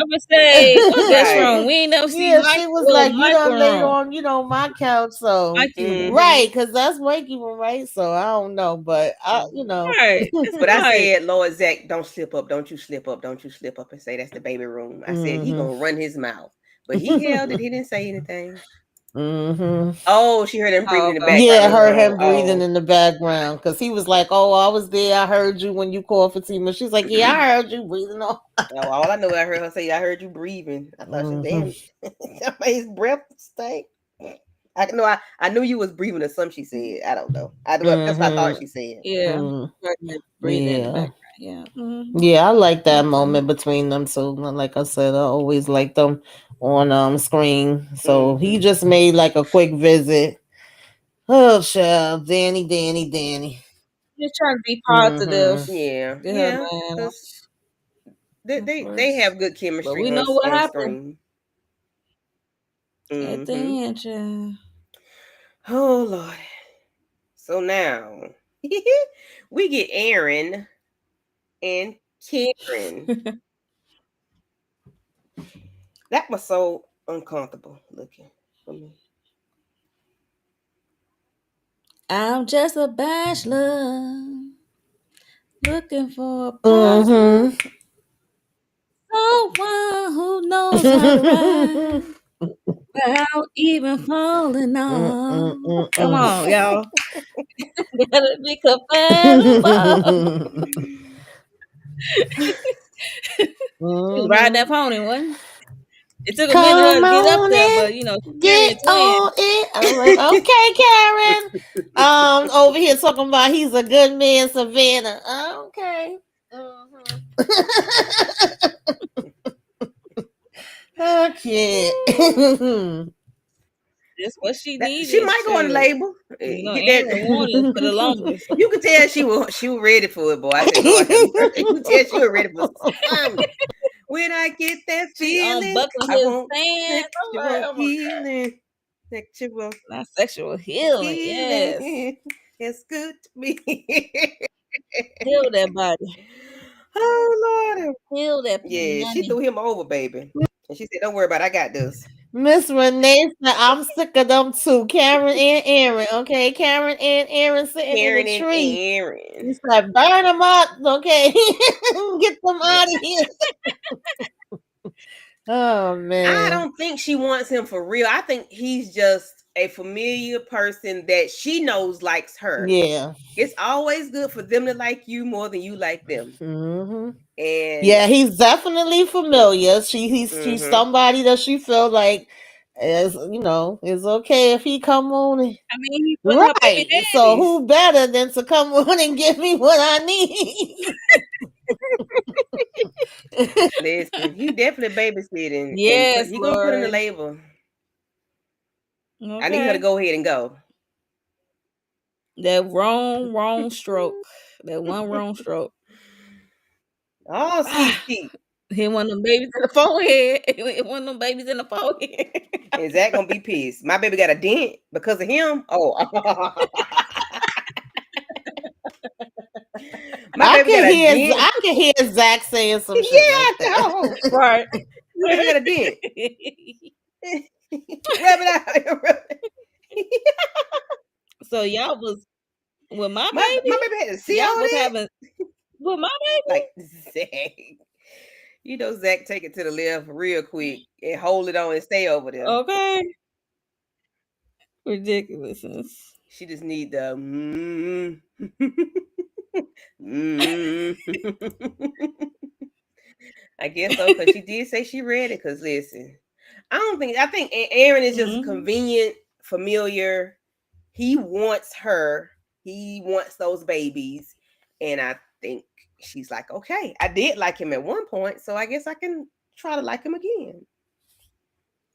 would say, what guest Right. room? We ain't never seen yeah, Mike. she was Well, like, you Michael done laid room, on, my couch, so Mikey room. Mm-hmm. right, because that's waking room, right? So I don't know, but Right, that's But I right. said, Lord Zach, don't slip up. Don't you slip up. Don't you slip up and say that's the baby room. I said he mm-hmm. gonna run his mouth. But he held it. He didn't say anything. mm-hmm. Oh, she heard him breathing Oh, in the okay. Yeah, background. her Yeah. him breathing Oh, in the background because he was like, "Oh, I was there. I heard you when you called Fatima." She's like, "Yeah, I heard you breathing on." oh, all I know, I heard her say, I heard you breathing. I thought she said, Mm-hmm. damn, that made his breath stink. I knew you was breathing or something she said. I don't know. That's what I thought Mm-hmm. she said. Yeah. Mm. Pregnant, breathing in the Yeah. background. Yeah. Mm-hmm. Yeah, I like that Okay. moment between them two. Like I said, I always like them on screen. So he Mm-hmm. just made like a quick visit. Oh, child, Danny. Just trying to be positive. Mm-hmm. Yeah, Get her yeah, man because they first. have good But chemistry we know what on happened screen. at the Mm-hmm. end, child. Oh Lord. So now we get Aaron and Karen. That was so uncomfortable looking for me. I'm just a bachelor looking for a partner, Mm-hmm. someone who knows how to ride without even falling off. Come on, y'all. Gotta be compatible. She was riding that Mm-hmm. pony, wasn't it? It took a minute for her Come to get up on there, in, but get carrying a twin. on it. I was like, okay, Karen. Over here talking about he's a good man, Savannah. Okay. Mhm. Okay. That's what she That she needed. might go on Shit. label. Get Aaron that. wanted it for the longest. You could tell she was ready for it, boy. I said, Lord have mercy. You could tell she was ready for something. When I get that She feeling, unbuckled I his want pants. I'm like, sexual oh my god. healing. Sexual Not sexual healing. Yes. healing. It's good to be. Heal that body. Oh Lord. Heal that Yeah, she money. threw him over, baby. And she said, don't worry about it. I got this. Miss Renee said, I'm sick of them too. Karen and Aaron. Okay. Karen and Aaron sitting in a Karen and tree. Aaron. He said, burn them up. Okay. Get them out of here. Oh, I man. don't think she wants him for real. I think he's just a familiar person that she knows likes her. Yeah. It's always good for them to like you more than you like them. Mm-hmm. And Yeah, he's definitely familiar. She's mm-hmm. somebody that she feel like is okay if he come on and I mean, he's one of her baby right. So daddies. who better than to come on and give me what I need? Listen, he definitely babysitting and Yes, he gonna put in the Lord. label. I need her to Okay. go ahead and go. That wrong stroke. That one wrong stroke. Oh, sweet Ah, cheek. hit one of them babies in the forehead. Hit one of them babies in the forehead. Is that gonna be pissed? My baby got a dent because of him. Oh, my baby got a dent. I can hear Zach saying some Yeah, shit I like that. know. Right. My baby got a dent. Rub it out. So y'all was with my My baby? baby had to see Y'all all was that. having with my baby? Like, Zach. You know, Zach take it to the left real quick and hold it on and stay over there. Okay. Ridiculousness. She just need the mm. I guess so, because she did say she read it. Because listen, I think Aaron is just Mm-hmm. convenient, familiar. He wants her. He wants those babies, and I think she's like, okay, I did like him at one point, so I guess I can try to like him again.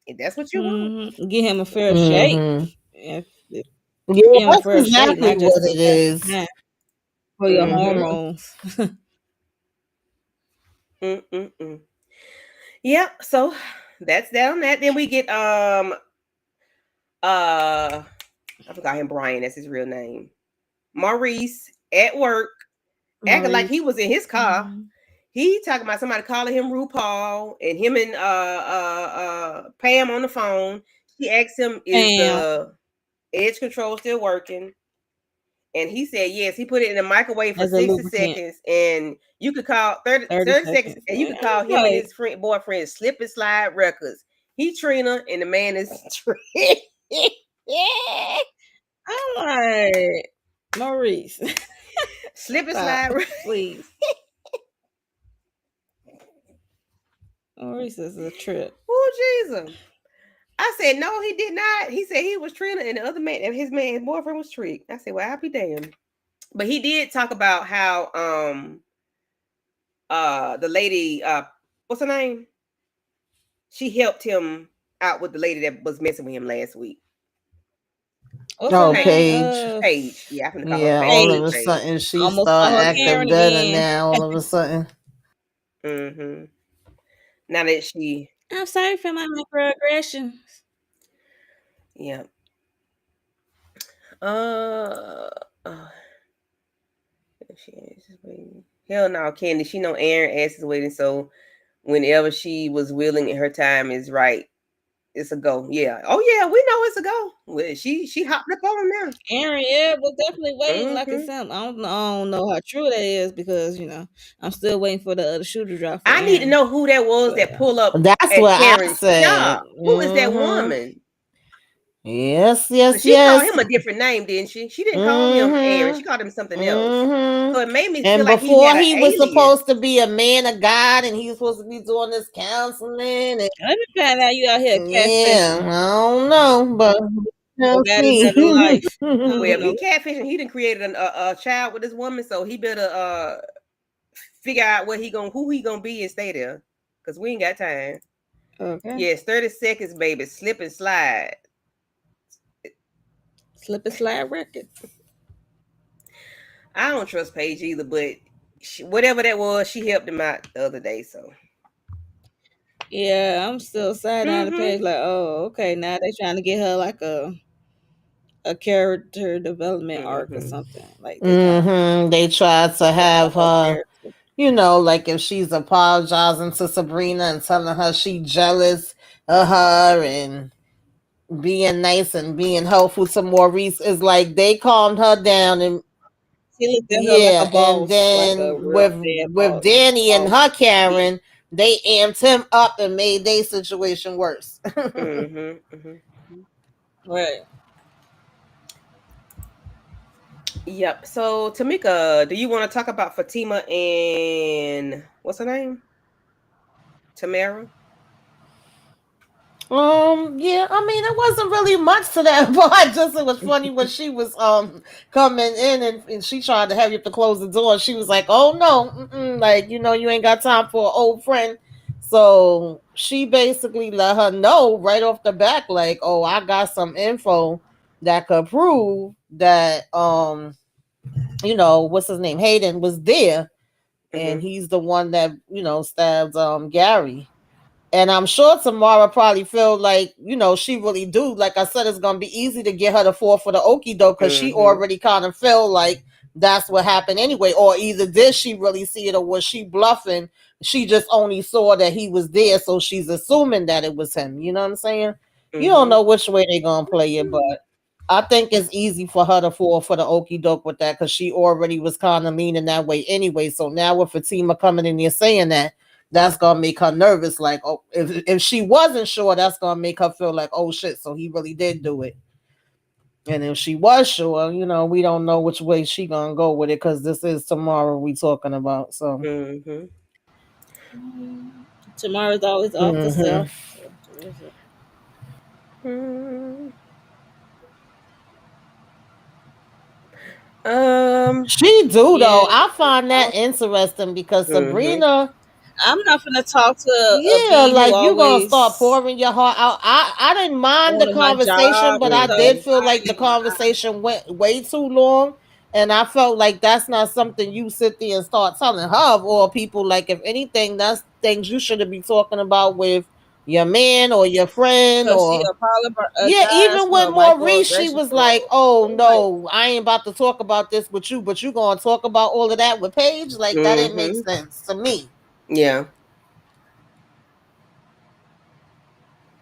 If that's what you want. Mm-hmm. Get him a fair shake. Mm-hmm. If Yeah, get him a that's fair shake, exactly not just what to it pass is. the time for your Mm-hmm. hormones. Mm-mm-mm. Yeah, so that's that on that. Then we get I forgot him, Brian, that's his real name. Maurice at work, acting like he Maurice. was in his car. Mm-hmm. He talking about somebody calling him RuPaul, and him and Pam on the phone. She asked him, "Is Pam, the edge control still working?" And he said, "Yes." He put it in the microwave for as a 60 lubricant, seconds, and you could call 30, 30 30 seconds, seconds. and you could call him and Okay. his friend boyfriend Slip and Slide Records. He Trina, and the man is Trina. I'm like, Maurice, Slip and stop, Slide. please. Maurice is a trip. Oh Jesus! I said no, he did not. He said he was Trina, and the other man, and his boyfriend was Trick. I said, well, I'll be damned. But he did talk about how the lady what's her name? She helped him out with the lady that was messing with him last week. What's her Oh, name? Paige. Paige. Yeah, I'm gonna call her Yeah, all of Paige. a Paige. Paige. sudden she Almost start call her acting Karen better again. now. All of a sudden. Mm-hmm. Now that she, I'm sorry for my microaggressions. yeah. Uh, uh she is waiting. Hell no, Candy. She know Aaron ass is waiting, so whenever she was willing and her time is right, it's a go. Yeah. Oh yeah, we know it's a go. Well, she hopped up on him now. Aaron, yeah, was definitely waiting like it's Mm-hmm. him. I don't know how true that is because I'm still waiting for the other shoe to drop for I need to Aaron. know who that was But that pull up That's at what I Karen's said. job. Who is that Mm-hmm. woman? Yes, Cause yes, she called yes. him a different name, didn't she? She didn't call him Aaron. She Mm-hmm. called him something else. Mm-hmm. So it made me feel And like he before had an he was alias. supposed to be a man of God and he was supposed to be doing this counseling and let me find out you out here yeah, catfishing I don't know, but for we'll that is see. better life. I Well, don't if he know. catfishing, he done created a child with this woman, so he better figure out who he gonna be and stay there. Cause we ain't got time. Okay. Yes, 30 seconds, baby. Slip and slide. Slip and slide record. I don't trust Paige either, but whatever that was, she helped him out the other day. So Yeah, I'm still side on the mm-hmm. page like, oh, okay, now they trying to get her like a character development arc or Mm-hmm. something. Like they trying to Mm-hmm. They tried to develop a have whole her, character. like if she's apologizing to Sabrina and telling her she jealous of her and being nice and being helpful to Maurice is like they calmed her down and She looked at her like a yeah, and boss, like a then real bad with boss, like a Danny and boss her bitch. Karen, they amped him up and made their situation worse. Mm-hmm. Mm-hmm. Right. Yep. So Tamika, do you want to talk about Fatima and what's her name? Tamara. Yeah, I mean, it wasn't really much to that part. Just it was funny when she was coming in and she tried to hurry up to close the door. And she was like, "Oh no, like you ain't got time for an old friend." So she basically let her know right off the back, like, "Oh, I got some info that could prove that what's his name, Hayden was there, and Mm-hmm. he's the one that stabbed Gary." And I'm sure Tamara probably feel like, she really do. Like I said, it's gonna be easy to get her to fall for the okie doke because she Mm-hmm. already kind of feel like that's what happened anyway. Or either did she really see it or was she bluffing? She just only saw that he was there, so she's assuming that it was him. You know what I'm saying? You don't Mm-hmm. know which way they gonna play it, but I think it's easy for her to fall for the okie doke with that because she already was kind of leaning that way anyway. So now with Fatima coming in there saying that, that's gonna make her nervous. Like, oh, if she wasn't sure, that's gonna make her feel like, oh shit, so he really did do it. And if she was sure, we don't know which way she gonna go with it because this is tomorrow we talking about. So, Mm-hmm. Tomorrow's always off the hmm self. So there's a, Mm-hmm. she do though. yeah. I find that interesting because Mm-hmm. Sabrina, I'm not gonna talk to a yeah, B who like you gonna start always pouring your heart out. I didn't mind the wanted my conversation, job but and I stuff. did Mm-hmm. feel like the conversation went way too long. And I felt like that's not something you sit there and start telling her of all people. Like, if anything, that's things you should be talking about with your man or your friend. Because she Or yeah, apologized even for with her Maurice, she microaggression. was like, So "Oh it's like, no, I ain't about to talk about this with you, but you gonna talk about all of that with Paige." Like, that didn't make Mm-hmm. sense to me. Yeah.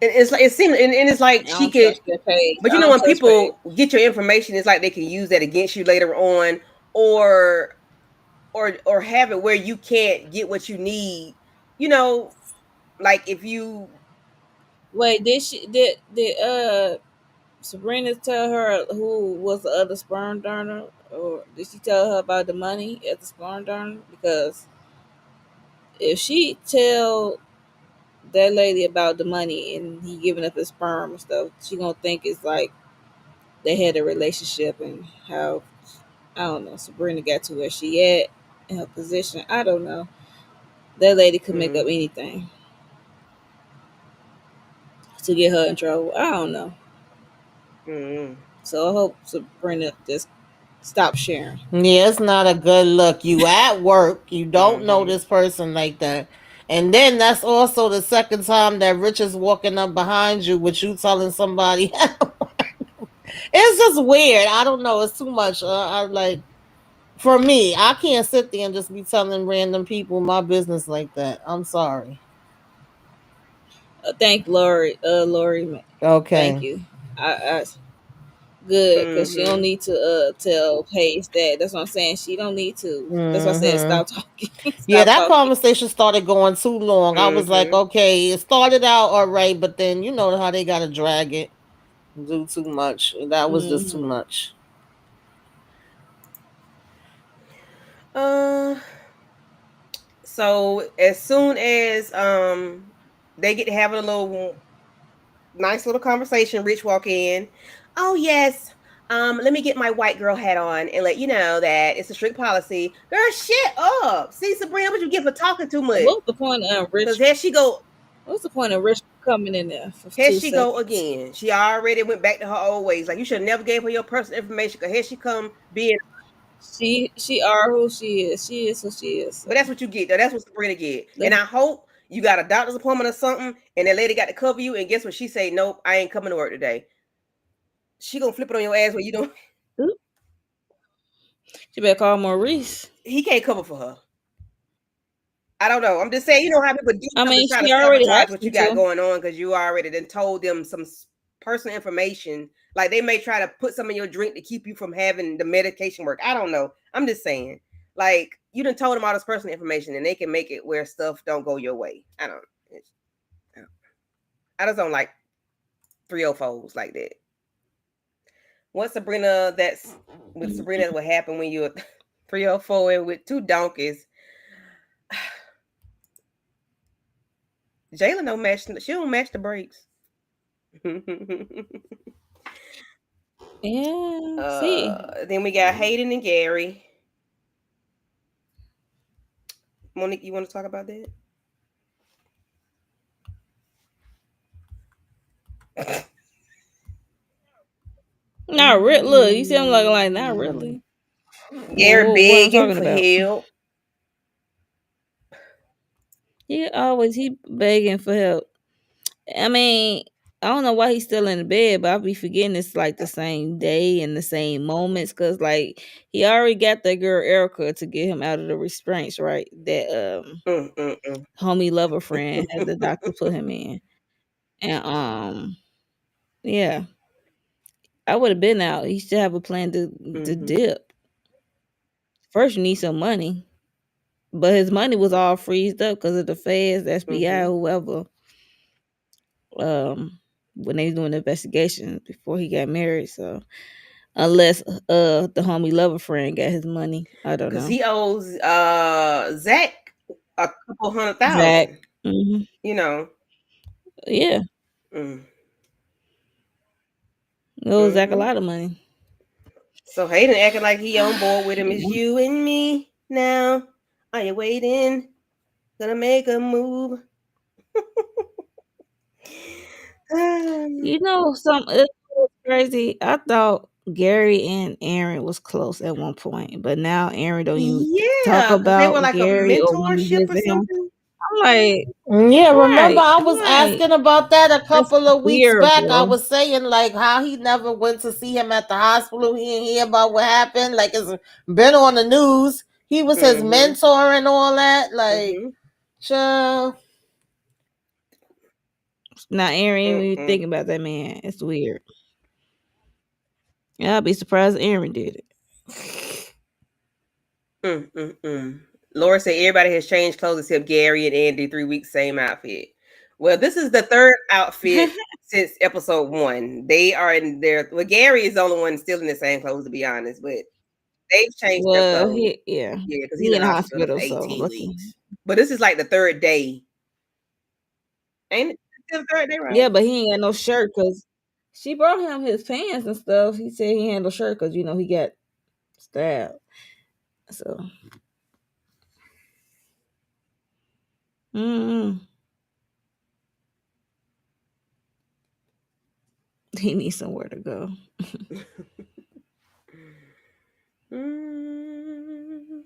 And it's like it seems, and it's like I she don't could. trust that page. But I don't when trust page. people get your information, it's like they can use that against you later on, or or have it where you can't get what you need. You know, like if you. Wait, did Sabrina tell her who was the other sperm donor, or did she tell her about the money at the sperm donor? Because if she tell that lady about the money and he giving up his sperm and stuff, she gonna think it's like they had a relationship and how, I don't know, Sabrina got to where she at in her position. I don't know. That lady could make up Mm, anything to get her in trouble. I don't know. mm, So I hope Sabrina just stop sharing. Yeah, it's not a good look. You at work, you don't know mm-hmm. this person like that. And then that's also the second time that Rich is walking up behind you with you telling somebody. It's just weird. I don't know. It's too much. I like, for me, I can't sit there and just be telling random people my business like that. I'm sorry. Thank Lori. Lori, thank Okay. you. I good because she don't Mm-hmm. need to tell Paige that. That's what I'm saying. She don't need to. That's what I said. Hmm. Stop talking. Yeah, Stop that talking. conversation started going too long. I was like, Mm-hmm. okay, it started out all right, but then you know how they gotta drag it, do too much. That was just too Hmm. much. Uh, so as soon as they get to having a little nice little conversation, Rich walk in. Oh yes. Let me get my white girl hat on and let you know that it's a strict policy. Girl, shit up. See, Sabrina, what you get for talking too much? What's the point of Cause Rich? here she go. What's the point of Rich coming in there for Here two she go seconds? again. She already went back to her old ways. Like you should have never gave her your personal information. Cause here she come being. She are who she is. She is who she is. But So that's what you get. Though. That's what Sabrina get. And let's, I hope you got a doctor's appointment or something, and that lady got to cover you. And guess what? She say, nope, I ain't coming to work today. She gonna flip it on your ass when you don't. she better call Maurice. He can't cover for her. I don't know. I'm just saying, you know how people do I stuff to mean, try to she already sabotage asked what you him got to. going on because you already then told them some personal information. Like they may try to put some in your drink to keep you from having the medication work. I don't know. I'm just saying. Like you done told them all this personal information and they can make it where stuff don't go your way. I just don't like 304s like that. What Sabrina that's with Sabrina that would happen when you're 304 and with two donkeys. Jayla don't match. She don't match the brakes. Yeah. See, Then we got Hayden and Gary. Monique, you want to talk about that? not really. Look, you see, I'm like not really. Gary What I'm begging talking for about? help. He begging for help. I mean, I don't know why he's still in the bed, but I'll be forgetting it's like the same day and the same moments because like he already got that girl Erica to get him out of the restraints, right? That Mm, mm, mm. homie lover friend had the doctor put him in, and yeah, I would have been out. He should have a plan to Mhm. dip. First, you need some money. but his money was all freezed up because of the feds, the FBI, Mm-hmm. whoever. When they was doing the investigation before he got married. So unless the homie lover friend got his money, I don't Because know. he owes Zach a couple hundred Zach, thousand. hmm You know. yeah, Mm. it was Zach a Mm-hmm. lot of money. So Hayden acting like he on board with him. It's you and me now. Are you waiting? Gonna make a move. You know, it was crazy. I thought Gary and Aaron was close at one point, but now Aaron don't even talk Yeah, because they were about like a Gary or want to mentorship or visit him. something. I'm like, Yeah, remember right? I I'm was like, asking about that a that's couple of weeks weird, back. I bro. was saying like how he never went to see him at the hospital. He didn't hear about what happened. Like it's been on the news. He was his Mm-hmm. mentor and all that. Like, Mm-hmm. child. Now Aaron ain't even Mm-mm. thinking about that man. It's weird. Yeah, I'd be surprised Aaron did it. Mm-mm-mm. Laura said everybody has changed clothes except Gary and Andy. 3 weeks, same outfit. Well, this is the third outfit since episode 1. They are in their. Well, Gary is the only one still in the same clothes, to be honest, but they've changed their Well, clothes. yeah, Yeah, because he's he in in the the hospital for hospital, so 18 lucky. weeks. But this is like the third day. Ain't it? Still the third day, right? Yeah, but he ain't got no shirt because she brought him his pants and stuff. He said he had no shirt because he got stabbed. So, mm he needs somewhere to go. Mm.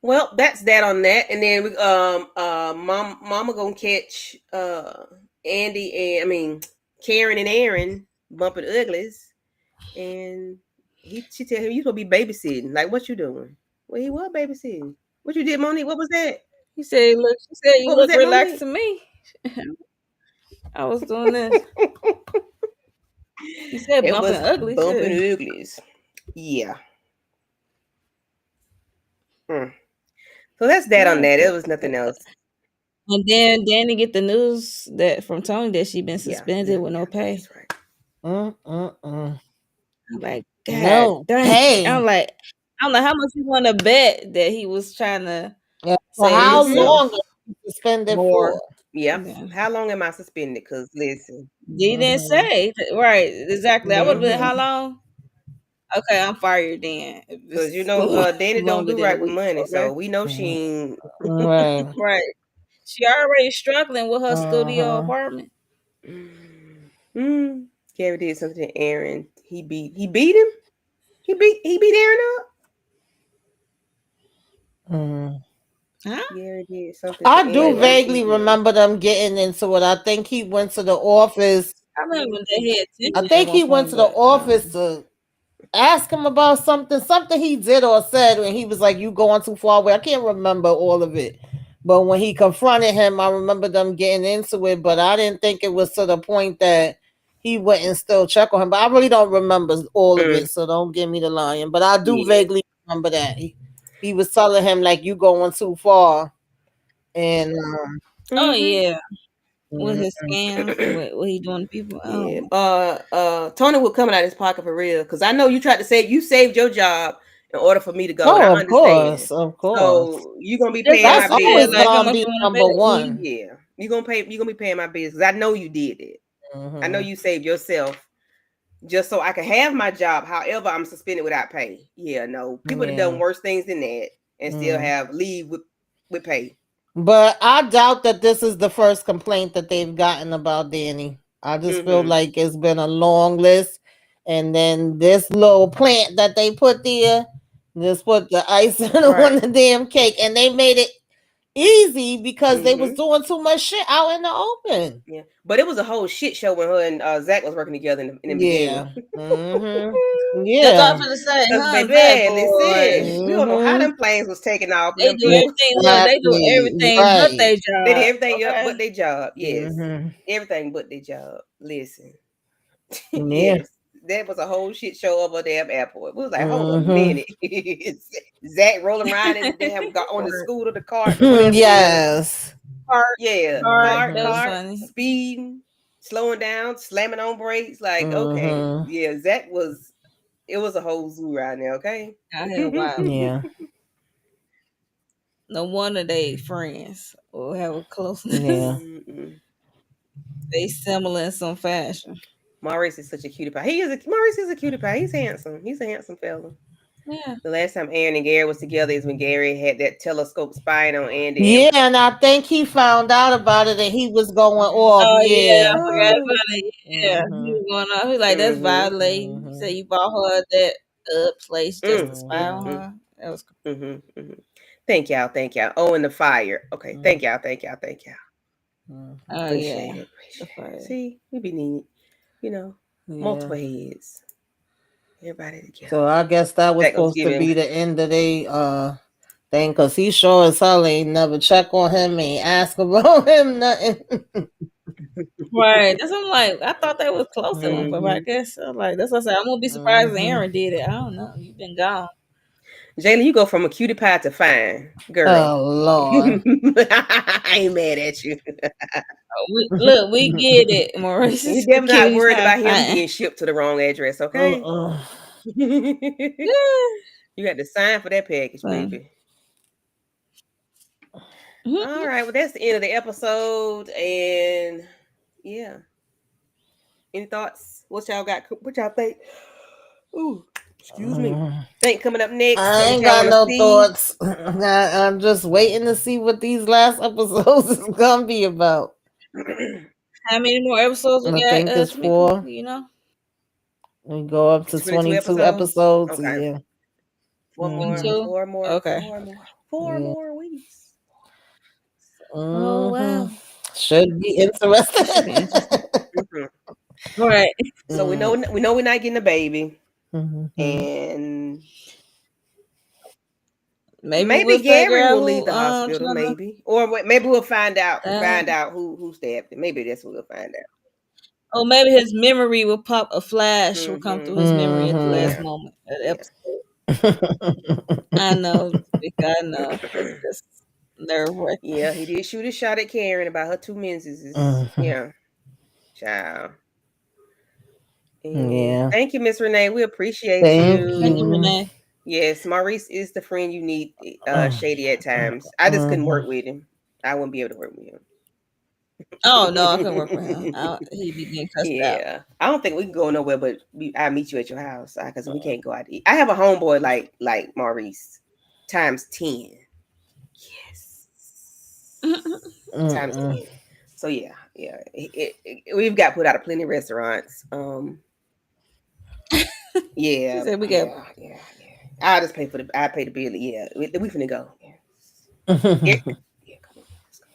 Well, that's that on that, and then we Mama gonna catch Andy and I mean Karen and Aaron bumping uglies, and she tell him you supposed to be babysitting. Like what you doing? Well, he was babysitting. What you did, Monique? What was that? He said, "Look," she said, "You What was look that, relaxed Monique? to me." I was doing this. He said, It "Bumping was ugly bumping too." uglies. Yeah. Mm. So that's that on Yeah, that. It was nothing else. and then Danny get the news that from Tony that she been Yeah, suspended yeah, with no yeah. pay. That's right. Mm-mm-mm. I'm like, God No dang. pay. I'm like, how much you want to bet that he was trying to Yeah. For save how Mm-hmm. long himself? are you suspended More. for? Yep. Yeah. How long am I suspended? Because listen. He didn't Mm-hmm. say. Right, exactly. I would have been, Mm-hmm. how long? Okay, I'm fired then. If Because it's Danny don't longer do than a right with week. money, Okay. so we know she ain't. Right. Right. She already struggling with her studio Uh-huh. apartment. Mm. Gary did something to Aaron. He beat him. He beat Aaron up. Mm. Huh? Gary did something I to do Wait, Aaron. what? vaguely He did. remember them getting into it. I think he went to the office. I remember they had I tension at think one he went point, to the but office to ask him about something he did or said, and he was like, "You going too far away." I can't remember all of it, but when he confronted him, I remember them getting into it. But I didn't think it was to the point that he wouldn't still check on him. But I really don't remember all of Mm. it, so don't give me the lying. But I do Yeah. vaguely remember that he was telling him like, "You going too far," and oh Mm-hmm. yeah, with mhm. his scams and what he doing to people. Yeah. Oh, Tony was coming out of his pocket for real. Because I know you tried to say you saved your job in order for me to go, and I Oh, understand. of course. So you're gonna be just paying my That's like bills. said, always like how gonna much be you want to number bet? one. Yeah. You're gonna be paying my bills because I know you did it. I know Hmm. you saved yourself just so I can have my job. However, I'm suspended without pay. Yeah, no. People have done Yeah. worse things than that and still Mm. have leave with pay. But I doubt that this is the first complaint that they've gotten about Danny. I just feel Mm-hmm. like it's been a long list. And then this little plant that they put there, just put the icing on Right. the damn cake. And they made it easy because they was Mm-hmm. doing too much shit out in the open. Yeah. But it was a whole shit show when her and Zach was working together in the beginning. Yeah. Hmm. That's all Yeah. I'm finna say, Because huh? Zach baby, boy, listen, we don't know how Hmm. them planes was taking off and they them do people everything. Look, they do Exactly. everything but Right. their they did job. everything but Okay. their job. Yes. Hmm. Everything but their job. Listen. Yeah. Yes. that was a whole shit show of a damn airport. We was like, hold a Mm-hmm. minute. Zach rolling around in the damn on the Right. scooter, the cart, or whatever it is. Yes. Cart, Yeah, cart. cart, That was Mm-hmm. cart, funny. speeding, slowing down, slamming on brakes. Like, okay, Mm-hmm. yeah, Zach was. It was a whole zoo right there. Okay. Out here wild. Yeah. No wonder they friends or have a Yeah. closeness. Mm-mm. They similar in some fashion. Maurice is such a cutie pie. Maurice is a cutie pie. He's handsome. He's a handsome fella. Yeah. The last time Aaron and Gary was together is when Gary had that telescope spying on Andy. Yeah, and I think he found out about it and he was going off. Oh yeah, I Yeah. forgot Oh. about it. Yeah, he Mm-hmm. was going on. He like that's Mm-hmm. violating. You said Mm-hmm. you bought her that place just to Mm, spy mm, on Mm-hmm. mm, her. That was mm-hmm, mm-hmm. Thank y'all. Thank y'all. Oh, and the fire. Okay. Mm-hmm. Thank y'all. Thank y'all. Thank y'all. Mm-hmm. oh Appreciate yeah, it. the Appreciate it. fire. See, we be neat. You know, Yeah. multiple heads. Everybody together. So I guess that was That was supposed to giving. be the end of the thing because he sure as hell ain't never check on him, ain't ask about him, nothing. Right. That's what I'm like. I thought they was close at one point, but I Mm-hmm. guess I'm like that's what I said. I'm gonna be surprised if Mm-hmm. Aaron did it. I don't know. You've been gone. Jayla, you go from a cutie pie to fine. Girl. Oh Lord. I ain't mad at you. Look, we get it. Maurice We is a definitely not cutie worried pie about him fine. being shipped to the wrong address, okay? Uh-uh. You had to sign for that package, Fun. baby. All right, well, that's the end of the episode. And yeah, any thoughts? What y'all got? What y'all think? Ooh, excuse me. Think coming up next, I or what ain't y'all got want to no see? thoughts. I'm just waiting to see what these last episodes is gonna be about. How many more episodes we I got, think it's Tamika? 4. You know? We go up to 22 22 episodes. episodes. Okay, Yeah. four more, Mm-hmm. 22? four more, Okay. four more, four Yeah. more weeks. Oh Mm-hmm. wow. Should be That should be interesting. interesting. Mhm. Right. So we know we're not getting a baby, Mm-hmm. and Maybe maybe we'll figure Gary out will leave who the hospital. trying Maybe, or maybe we'll find out. to Find out who stabbed him. Maybe that's what we'll find out. or maybe his memory will pop a flash will come through Mm-hmm. his memory at the last Mm-hmm. Yeah. moment of the Yeah. episode. I know, because I know. That's just nerve wracking. Yeah, he did shoot a shot at Karen about her two menses. Mm-hmm. Yeah, child. And Yeah. thank you, Miss Renee. We appreciate Thank Thank you. you, you. Renee. Yes, Maurice is the friend you need. Shady at times. I just couldn't Mm-hmm. work with him. I wouldn't be able to work with Oh no, I can work with him. him. He be getting cussed out. Yeah, I don't think we can go nowhere, but I meet you at your house because we can't go out to eat. I have a homeboy like Maurice times 10. Yes, times Mm-mm. 10. So yeah, we've got put out of plenty of restaurants. She Yeah, said we got yeah. I'll just pay for the. I pay the bill. Yeah, we finna go. Yeah, yeah, yeah. Come on, let's go.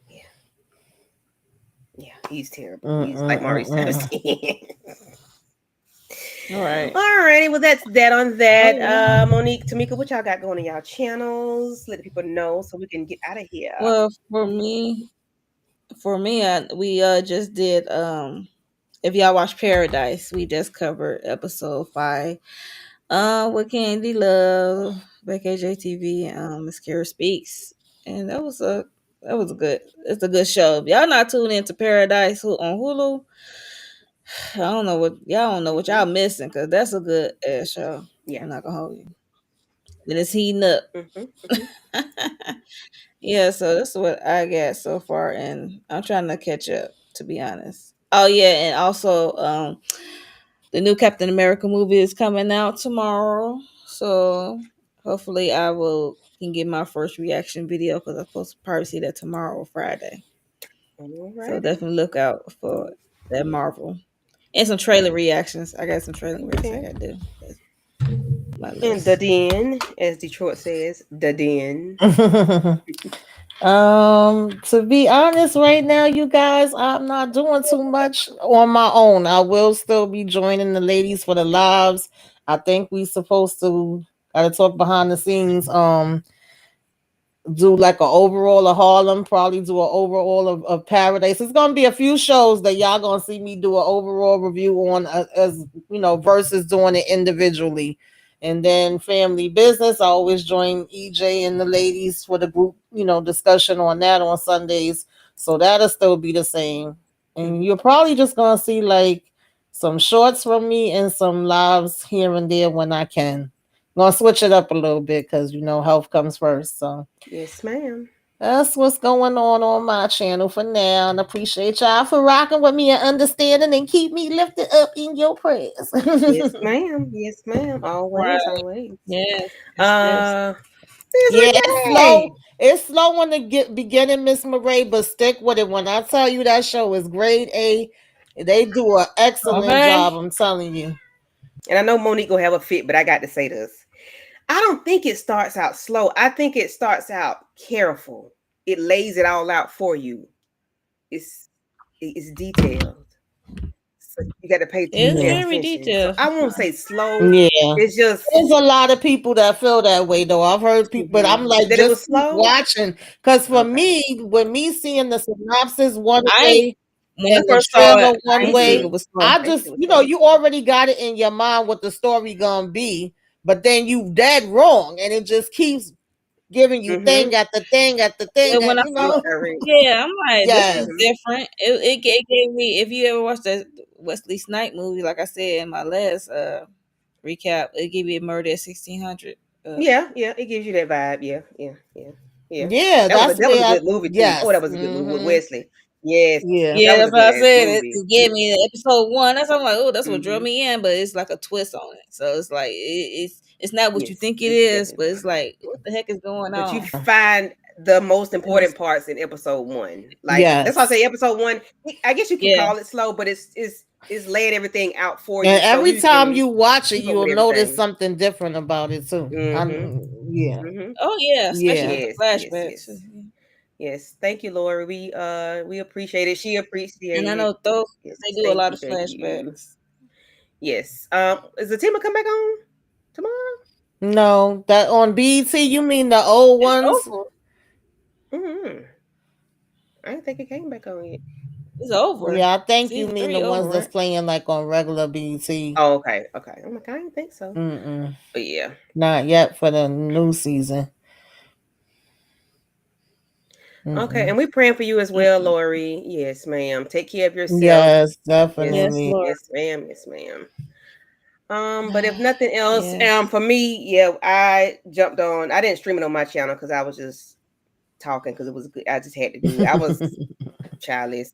Yeah, yeah. He's terrible. He's like Maurice times Mm-mm-mm-mm. 10. all right. Alrighty, well that's that on Oh that. yeah. Monique, Tamika, what y'all got going on y'all channels? Let the people know so we can get out of here. Well, we just did if y'all watch Paradise, we just covered episode 5. With Candy Love, Becky JTV, Miss Kara Speaks. And that was a good it's a good show. If y'all not tuned into Paradise on Hulu, I don't know what Hmm. y'all missing because that's a good ass show. Yeah. I'm not gonna hold you. And it's heating up. Hmm. Yeah, so that's what I got so far, and I'm trying to catch up. To be honest. Oh yeah, and also the new Captain America movie is coming out tomorrow, so hopefully I will can get my first reaction video because I'm supposed to probably see that tomorrow or Friday. So Alrighty. definitely look out for that Marvel and some trailer reactions. I got some trailer reactions I Okay. gotta do. That's my And the list. den, as Detroit says, the den. To be honest, right now, you guys, I'm not doing too much on my own. I will still be joining the ladies for the lives. I think we supposed to gotta talk behind the scenes. do like an overall of Harlem, probably do an overall of Paradise. It's gonna be a few shows that y'all gonna see me do an overall review on, as versus doing it individually. And then Family Business, I always join EJ and the ladies for the group, discussion on that on Sundays. So that'll still be the same. And you're probably just gonna see like some shorts from me and some lives here and there when I can. Gonna switch it up a little bit because health comes first. So Yes, ma'am. that's what's going on my channel for now. And appreciate y'all for rocking with me and understanding and keep me lifted up in your prayers. Yes, ma'am. Yes, ma'am. Right. Always, always. Yes. Yes. Uh, Miss Yeah, it's Renee. slow. It's slow in the beginning, Miss Murray, but stick with it. When I tell you that show is grade A, they do an excellent Okay. job. I'm telling you. And I know Monique will have a fit, but I got to say this. I don't think it starts out slow. I think it starts out careful. It lays it all out for you. It's detailed. So you got to It's Yeah. very attention. So detailed. I won't say slow. Yeah. It's just There's a lot of people that feel that way, though. I've heard people, but I'm like, that it was just keep slow. watching. Because for Okay. me, when me seeing the synopsis one I way when I and the first saw trailer it, I one didn't think way, it was slow. I I think just, it was slow. you already got it in your mind what the story gonna be, but then you dead wrong, and it just keeps giving you thing after thing after thing. And when I You saw, are right. yeah, I'm like, this is Yes, different. It gave me. If you ever watched that Wesley Snipe movie, like I said in my last recap, it gave you a Murder at 1600. Yeah, yeah, it gives you that vibe. Yeah, yeah, yeah, yeah. yeah, that's That was a where good movie too. Oh, that yes, was a good movie with Wesley. Yes, yeah, that Yeah, was a that's what good I ass said. movie. It gave me episode one. That's why I'm like, oh, that's what drew Mm-hmm. me in. But it's like a twist on it, so it's like it's not what you Yes, think it it's is, but definitely it's not. like, what the heck is going But you on? find the most And important parts in episode one. Like that's why I yes. say episode one. I guess you can yeah, call it slow, but it's laying everything out for you And so every you time can you watch it, keep up you'll with notice everything. something different about it too. Mm-hmm. Yeah, Mm-hmm. oh yeah, especially yeah. with the Yes, yes, flashbacks. yes. Yes, thank you, Laura. We appreciate it. She And I appreciated it. know those Yes, they do a thank lot you, of thank you. flashbacks. Yes. Is the team come back on tomorrow? No, that on BET, you mean the old It's ones? over. Mm-hmm. I didn't think it came back on yet. It's over. Yeah, I think you Season mean three the over, ones that's right? playing like on regular BET. Oh, okay, okay. I'm like, I didn't think so. Mm-mm. But yeah. Not yet for the new season. Okay, and Mm-mm. we praying for you as well, Mm-mm. Lori. Yes, ma'am. Take care of yourself. Yes, Yes, Yes, definitely. Lord. yes, ma'am. Yes, ma'am. But if nothing else, Yes. for me, yeah, I jumped on. I didn't stream it on my channel because I was just talking because it was good. I just had to do it. I was childless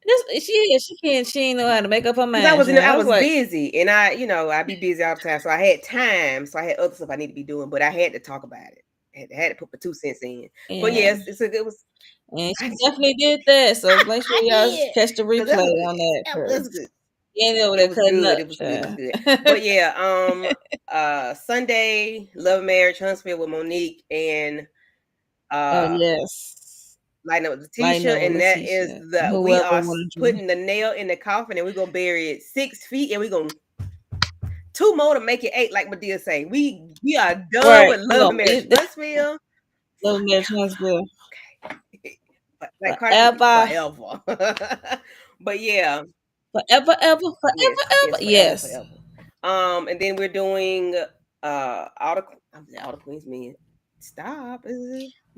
This she ain't know how to make up her because I mind, was child. I I was was like, busy and I'd be busy all the time, so I had time, so I had other stuff I need to be doing, but I had to talk about it. I had to put my 2 cents in. But yeah. yes, it was. And I she definitely did that. So make sure I y'all did catch the because that replay was on that. that was Cause good. you ain't over It there was cutting good. up, It was good. It was child. good. But yeah, Sunday, Love Marriage, Huntsville with Monique and Oh uh yes. Lighting Up with Lighten Letitia, up with and that is Letitia. we Whoever are wanna do. putting the nail in the coffin, and we're gonna bury it 6 feet, and we're gonna 2 more to make it 8, like Medea say. We are done Right. with We Love gonna and Marriage beat Huntsville Love Marriage Huntsville okay. But like Cardi B, forever. forever. But yeah, Forever, ever, yes, forever, ever. yes, forever, Yes. forever. And then we're doing all the Queens men. Stop.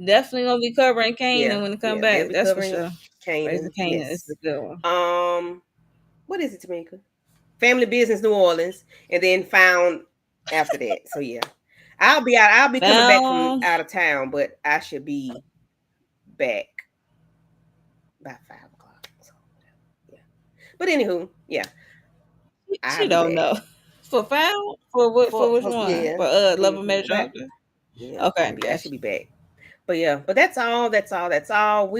Definitely gonna be covering Yeah, Kanan when it come yeah, back. definitely That's for covering sure. Raising Canaan. Kanan is Yes. a good one. What is it, Tamika? Family Business New Orleans, and then Found after that. So yeah. I'll be coming back from Found. out of town, but I should be back by 5 o'clock. So yeah. But anywho, yeah, She I'll be don't back. know. For Found? For what? For which one? Yeah. For Love and Marriage Back. Huntsville? Yeah, Okay, I gotcha. should be back. But yeah, but that's all. That's all. That's all. We